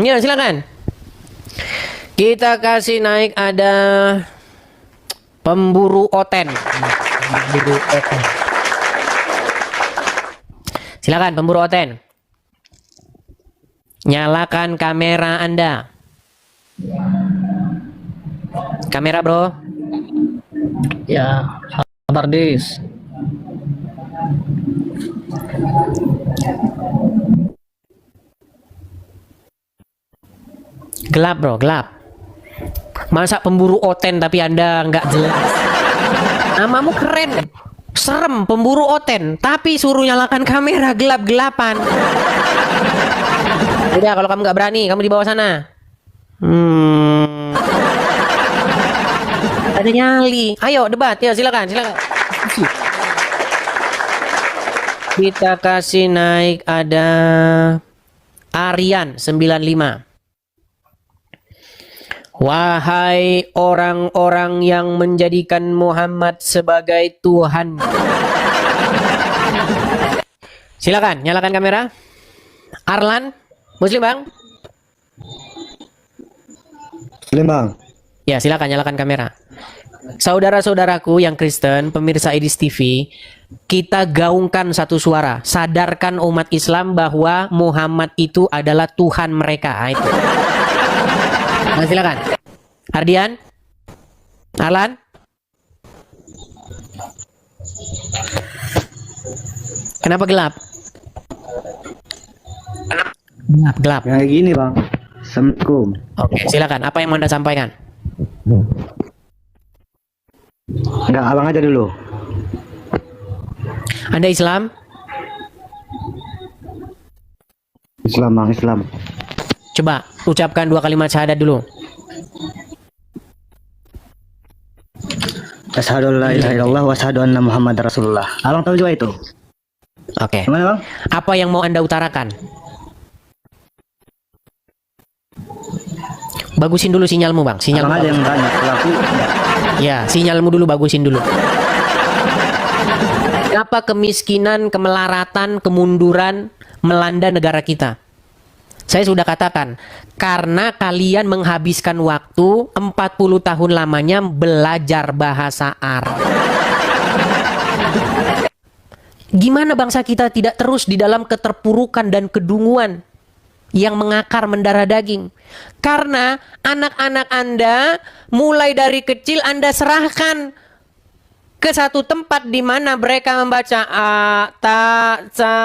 Ya silakan. Kita kasih naik ada pemburu oten. Pemburu oten. Silakan pemburu oten. Nyalakan kamera Anda. Kamera bro. Ya, sabar Dis. Gelap bro, gelap. Masa pemburu oten tapi Anda nggak jelas. Namamu keren. Serem, pemburu oten, tapi suruh nyalakan kamera gelap-gelapan. Udah, kalau kamu nggak berani, kamu di bawah sana. Ada nyali. Ayo debat, ya silakan. Kita kasih naik ada Aryan 95. Wahai orang-orang yang menjadikan Muhammad sebagai Tuhan. Silakan, nyalakan kamera. Arlan, Muslim bang? Muslim bang. Ya, silakan nyalakan kamera. Saudara-saudaraku yang Kristen, pemirsa Edis TV, kita gaungkan satu suara. Sadarkan umat Islam bahwa Muhammad itu adalah Tuhan mereka. Nah, itu. Nah, silakan. Ardian, Arlan. Kenapa gelap? Gelap. Kayak gini bang. Assalamualaikum. Oke, silakan. Apa yang mau Anda sampaikan? Enggak, abang aja dulu. Anda Islam? Islam bang, Islam. Coba ucapkan 2 kalimat syahadat dulu. Asyhadu an la ilaha illallah wa asyhadu anna Muhammad Rasulullah. Abang tahu juga itu? Oke. Gimana bang? Apa yang mau Anda utarakan? Bagusin dulu sinyalmu, Bang. Sinyalmu. Abang aja yang banyak. Aku ya, sinyalmu dulu bagusin dulu. Kenapa kemiskinan, kemelaratan, kemunduran melanda negara kita? Saya sudah katakan, karena kalian menghabiskan waktu 40 tahun lamanya belajar bahasa Arab. Gimana bangsa kita tidak terus di dalam keterpurukan dan kedunguan yang mengakar mendarah daging? Karena anak-anak Anda mulai dari kecil Anda serahkan ke satu tempat di mana mereka membaca a ta ca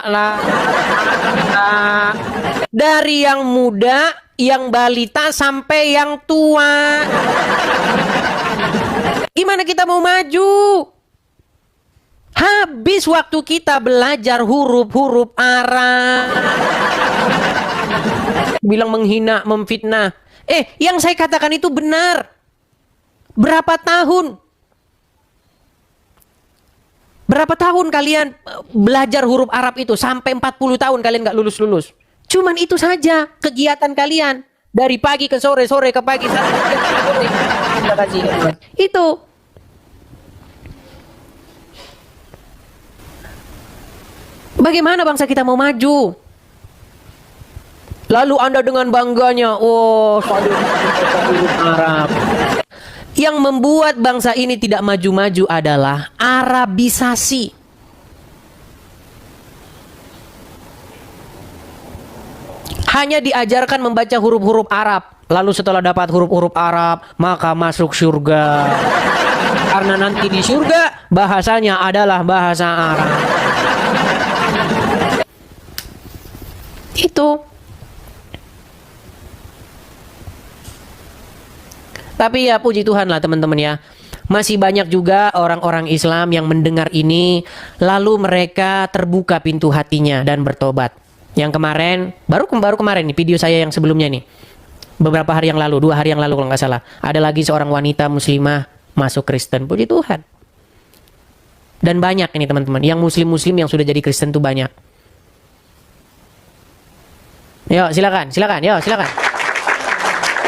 la a, dari yang muda, yang balita sampai yang tua. Gimana kita mau maju? Habis waktu kita belajar huruf-huruf Arab. Bilang menghina, memfitnah. Yang saya katakan itu benar. Berapa tahun? Berapa tahun kalian belajar huruf Arab itu? Sampai 40 tahun kalian nggak lulus-lulus. Cuman itu saja kegiatan kalian. Dari pagi ke sore, sore ke pagi. Terima kasih. Itu. Bagaimana bangsa kita mau maju? Lalu Anda dengan bangganya, saya Arab. Yang membuat bangsa ini tidak maju-maju adalah Arabisasi. Hanya diajarkan membaca huruf-huruf Arab. Lalu setelah dapat huruf-huruf Arab, maka masuk surga. Karena nanti di surga bahasanya adalah bahasa Arab. Itu. Tapi ya puji Tuhan lah teman-teman ya. Masih banyak juga orang-orang Islam yang mendengar ini, lalu mereka terbuka pintu hatinya dan bertobat. Yang kemarin, baru kemarin nih video saya yang sebelumnya nih. Beberapa hari yang lalu, 2 hari yang lalu kalau nggak salah. Ada lagi seorang wanita muslimah masuk Kristen. Puji Tuhan. Dan banyak ini teman-teman. Yang muslim-muslim yang sudah jadi Kristen tuh banyak. Yuk silakan.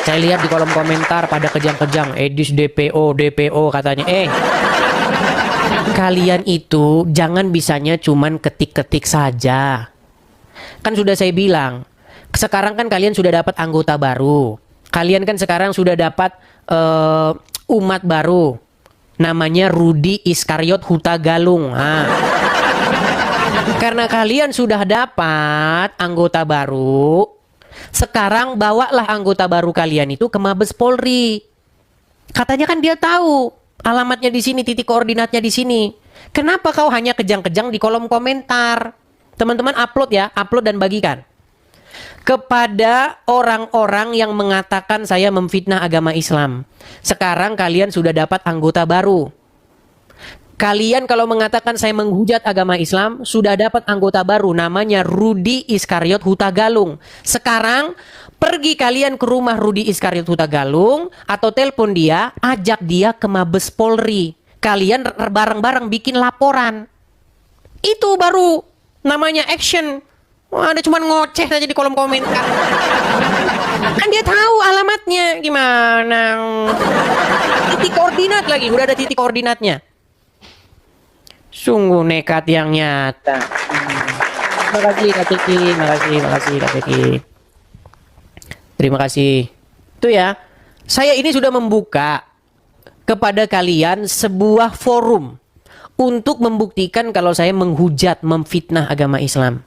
Saya lihat di kolom komentar pada kejang-kejang, Edis DPO katanya. Kalian itu jangan bisanya cuman ketik-ketik saja. Kan sudah saya bilang, sekarang kan kalian sudah dapat anggota baru. Kalian kan sekarang sudah dapat umat baru. Namanya Rudi Iskariot Hutagalung. Karena kalian sudah dapat anggota baru, sekarang bawalah anggota baru kalian itu ke Mabes Polri. Katanya kan dia tahu alamatnya di sini, titik koordinatnya di sini. Kenapa kau hanya kejang-kejang di kolom komentar? Teman-teman upload ya, upload dan bagikan. Kepada orang-orang yang mengatakan saya memfitnah agama Islam. Sekarang kalian sudah dapat anggota baru. Kalian kalau mengatakan saya menghujat agama Islam, sudah dapat anggota baru namanya Rudi Iskariot Hutagalung. Sekarang pergi kalian ke rumah Rudi Iskariot Hutagalung atau telepon dia, ajak dia ke Mabes Polri. Kalian bareng-bareng bikin laporan. Itu baru namanya action. Wah, ada cuma ngoceh saja di kolom komentar. Kan dia tahu alamatnya gimana. Titik koordinat lagi, udah ada titik koordinatnya. Sungguh nekat yang nyata. Terima kasih Kak Ciki, makasih Kak Ciki. Terima kasih. Itu ya, saya ini sudah membuka kepada kalian sebuah forum untuk membuktikan kalau saya menghujat, memfitnah agama Islam.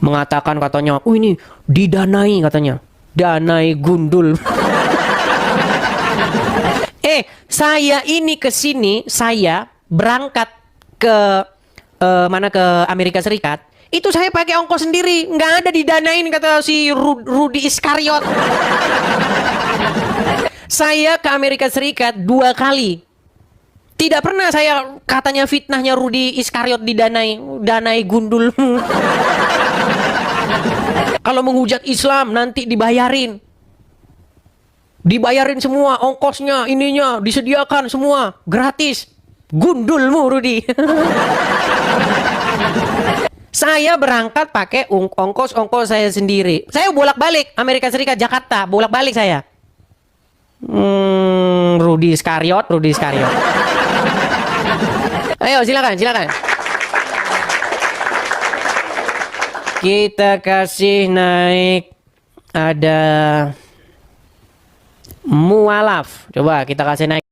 Mengatakan katanya, ini didanai katanya. Danai gundul. Saya ini ke sini, saya berangkat ke ke Amerika Serikat, itu saya pakai ongkos sendiri, nggak ada didanain kata si Rudy Iskariot. Saya ke Amerika Serikat 2 kali. Tidak pernah saya katanya fitnahnya Rudy Iskariot danai gundulmu. Kalau menghujat Islam nanti dibayarin. Dibayarin semua ongkosnya, ininya disediakan semua gratis. Gundulmu Rudy. Saya berangkat pakai ongkos saya sendiri. Saya bolak-balik Amerika Serikat Jakarta, bolak-balik saya. Rudy Iskariot. Ayo silakan. Kita kasih naik ada mualaf. Coba kita kasih naik.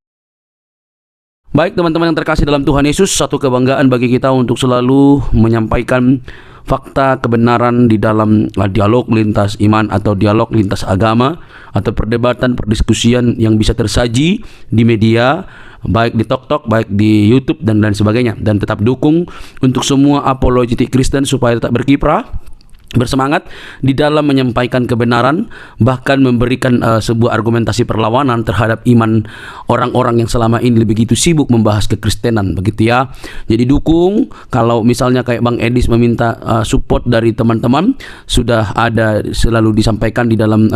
Baik teman-teman yang terkasih dalam Tuhan Yesus, satu kebanggaan bagi kita untuk selalu menyampaikan fakta kebenaran di dalam dialog lintas iman atau dialog lintas agama atau perdebatan, perdiskusian yang bisa tersaji di media, baik di TokTok, baik di YouTube dan lain sebagainya. Dan tetap dukung untuk semua apologetik Kristen supaya tetap berkiprah, bersemangat di dalam menyampaikan kebenaran, bahkan memberikan sebuah argumentasi perlawanan terhadap iman orang-orang yang selama ini begitu sibuk membahas kekristenan, begitu ya. Jadi dukung, kalau misalnya kayak Bang Edis meminta support dari teman-teman, sudah ada selalu disampaikan di dalam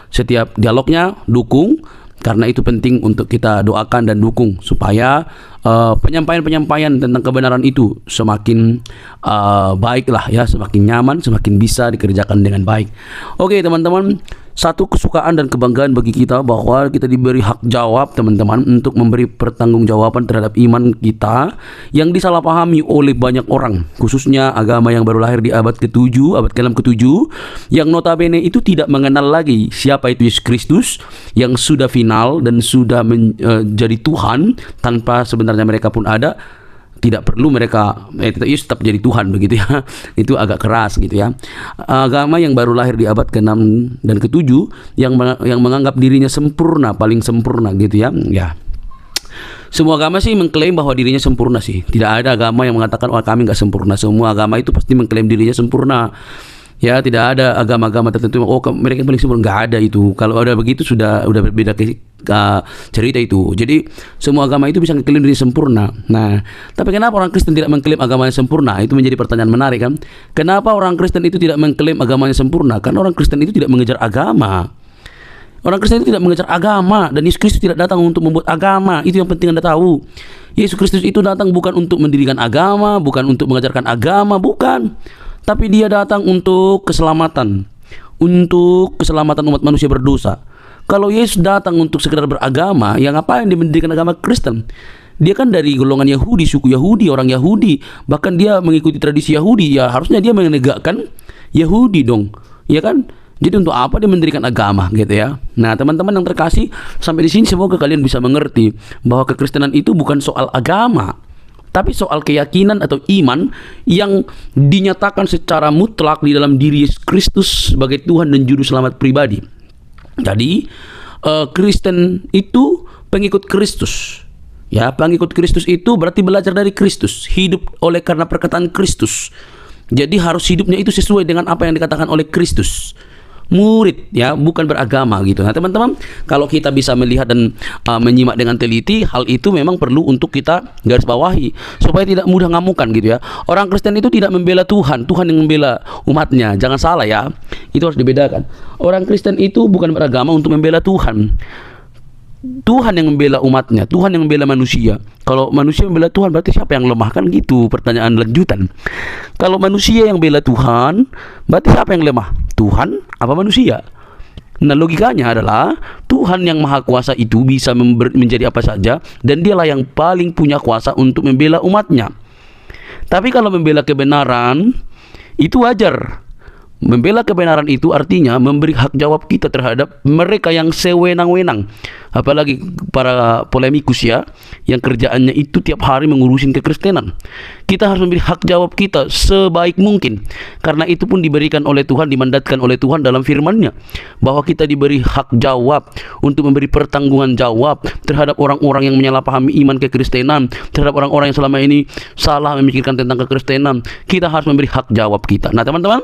setiap dialognya, dukung. Karena itu penting untuk kita doakan dan dukung supaya penyampaian tentang kebenaran itu semakin baiklah ya, semakin nyaman, semakin bisa dikerjakan dengan baik. Oke teman-teman, satu kesukaan dan kebanggaan bagi kita bahwa kita diberi hak jawab teman-teman untuk memberi pertanggungjawaban terhadap iman kita yang disalahpahami oleh banyak orang, khususnya agama yang baru lahir di abad ke-7, abad ke-6, ke-7, yang notabene itu tidak mengenal lagi siapa itu Yesus Kristus yang sudah final dan sudah menjadi Tuhan tanpa sebenarnya mereka pun ada. Tidak perlu mereka tetap jadi Tuhan begitu ya. Itu agak keras gitu ya. Agama yang baru lahir di abad ke-6 dan ke-7 yang menganggap dirinya sempurna, paling sempurna gitu ya. Ya. Semua agama sih mengklaim bahwa dirinya sempurna sih. Tidak ada agama yang mengatakan kami nggak sempurna. Semua agama itu pasti mengklaim dirinya sempurna. Ya, tidak ada agama-agama tertentu mereka paling sempurna, nggak ada itu. Kalau ada begitu sudah berbeda cerita itu. Jadi semua agama itu bisa mengklaim diri sempurna. Nah, tapi kenapa orang Kristen tidak mengklaim agamanya sempurna? Itu menjadi pertanyaan menarik kan? Kenapa orang Kristen itu tidak mengklaim agamanya sempurna? Karena orang Kristen itu tidak mengejar agama. Orang Kristen itu tidak mengejar agama, dan Yesus Kristus tidak datang untuk membuat agama. Itu yang penting Anda tahu. Yesus Kristus itu datang bukan untuk mendirikan agama, bukan untuk mengajarkan agama, bukan. Tapi dia datang untuk keselamatan umat manusia berdosa. Kalau Yesus datang untuk sekedar beragama, yang ngapain dia mendirikan agama Kristen? Dia kan dari golongan Yahudi, suku Yahudi, orang Yahudi, bahkan dia mengikuti tradisi Yahudi, ya harusnya dia menegakkan Yahudi dong, ya kan? Jadi untuk apa dia mendirikan agama gitu ya? Nah teman-teman yang terkasih, sampai di sini semoga kalian bisa mengerti bahwa kekristenan itu bukan soal agama, tapi soal keyakinan atau iman yang dinyatakan secara mutlak di dalam diri Yesus Kristus sebagai Tuhan dan Juru Selamat pribadi. Jadi Kristen itu pengikut Kristus. Ya, pengikut Kristus itu berarti belajar dari Kristus, hidup oleh karena perkataan Kristus. Jadi harus hidupnya itu sesuai dengan apa yang dikatakan oleh Kristus. Murid ya, bukan beragama gitu. Nah teman-teman, kalau kita bisa melihat dan menyimak dengan teliti, hal itu memang perlu untuk kita garis bawahi supaya tidak mudah ngamukan gitu ya. Orang Kristen itu tidak membela Tuhan, Tuhan yang membela umatnya. Jangan salah ya, itu harus dibedakan. Orang Kristen itu bukan beragama untuk membela Tuhan. Tuhan yang membela umatnya, Tuhan yang membela manusia. Kalau manusia membela Tuhan, berarti siapa yang lemah? Kan gitu pertanyaan lanjutan. Kalau manusia yang bela Tuhan, berarti siapa yang lemah? Tuhan apa manusia? Nah logikanya adalah Tuhan yang maha kuasa itu bisa menjadi apa saja, dan dialah yang paling punya kuasa untuk membela umatnya. Tapi kalau membela kebenaran, itu wajar. Membela kebenaran itu artinya memberi hak jawab kita terhadap mereka yang sewenang-wenang. Apalagi para polemikus ya, yang kerjaannya itu tiap hari mengurusin kekristenan. Kita harus memberi hak jawab kita sebaik mungkin. Karena itu pun diberikan oleh Tuhan, dimandatkan oleh Tuhan dalam firman-Nya, bahwa kita diberi hak jawab untuk memberi pertanggungan jawab terhadap orang-orang yang menyalahpahami iman kekristenan, terhadap orang-orang yang selama ini salah memikirkan tentang kekristenan. Kita harus memberi hak jawab kita. Nah teman-teman,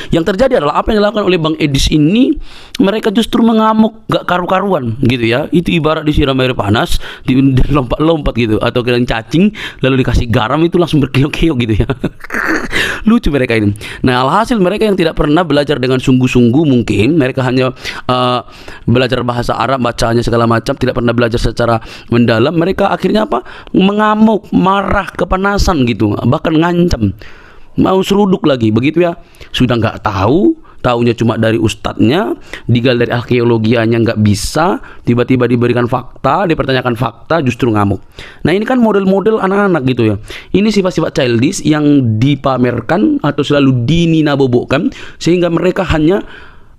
yang terjadi adalah apa yang dilakukan oleh Bang Edis ini, mereka justru mengamuk gak karu-karuan gitu ya. Itu ibarat disiram air panas, lompat-lompat gitu, atau kalian cacing lalu dikasih garam itu langsung berkiok-kiok gitu ya. Lucu mereka ini. Nah alhasil mereka yang tidak pernah belajar dengan sungguh-sungguh, mungkin mereka hanya belajar bahasa Arab, bacaannya segala macam, tidak pernah belajar secara mendalam. Mereka akhirnya apa? Mengamuk, marah, kepanasan gitu, bahkan ngancam, mau seruduk lagi begitu ya. Sudah nggak tahu, taunya cuma dari ustadznya, digali dari arkeologianya nggak bisa, tiba-tiba diberikan fakta, dipertanyakan fakta, justru ngamuk. Nah ini kan model-model anak-anak gitu ya. Ini sifat-sifat childish yang dipamerkan atau selalu dininabobokkan, sehingga mereka hanya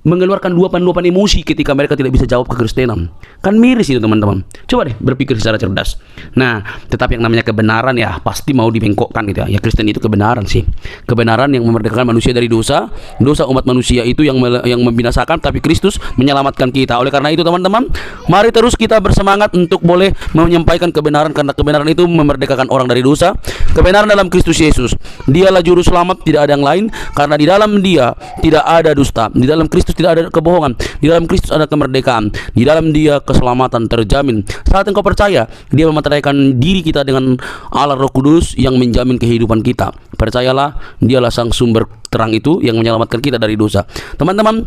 mengeluarkan luapan-luapan emosi ketika mereka tidak bisa jawab kekristenan. Kan miris itu teman-teman. Coba deh berpikir secara cerdas. Nah, tetapi yang namanya kebenaran ya pasti mau dibengkokkan gitu ya. Ya Kristen itu kebenaran sih. Kebenaran yang memerdekakan manusia dari dosa. Dosa umat manusia itu yang membinasakan, tapi Kristus menyelamatkan kita. Oleh karena itu teman-teman, mari terus kita bersemangat untuk boleh menyampaikan kebenaran, karena kebenaran itu memerdekakan orang dari dosa. Kebenaran dalam Kristus Yesus. Dialah juru selamat, tidak ada yang lain, karena di dalam Dia tidak ada dusta. Di dalam Kristus tidak ada kebohongan. Di dalam Kristus ada kemerdekaan. Di dalam Dia keselamatan terjamin. Saat engkau percaya, Dia memateraikan diri kita dengan Allah Roh Kudus yang menjamin kehidupan kita. Percayalah, Dialah sang sumber terang itu yang menyelamatkan kita dari dosa. Teman-teman,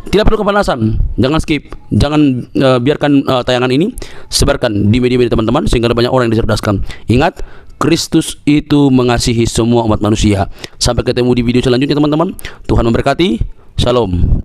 tidak perlu kepanasan, jangan skip, jangan biarkan tayangan ini, sebarkan di media-media teman-teman sehingga banyak orang yang dicerdaskan. Ingat, Kristus itu mengasihi semua umat manusia. Sampai ketemu di video selanjutnya teman-teman. Tuhan memberkati. Shalom.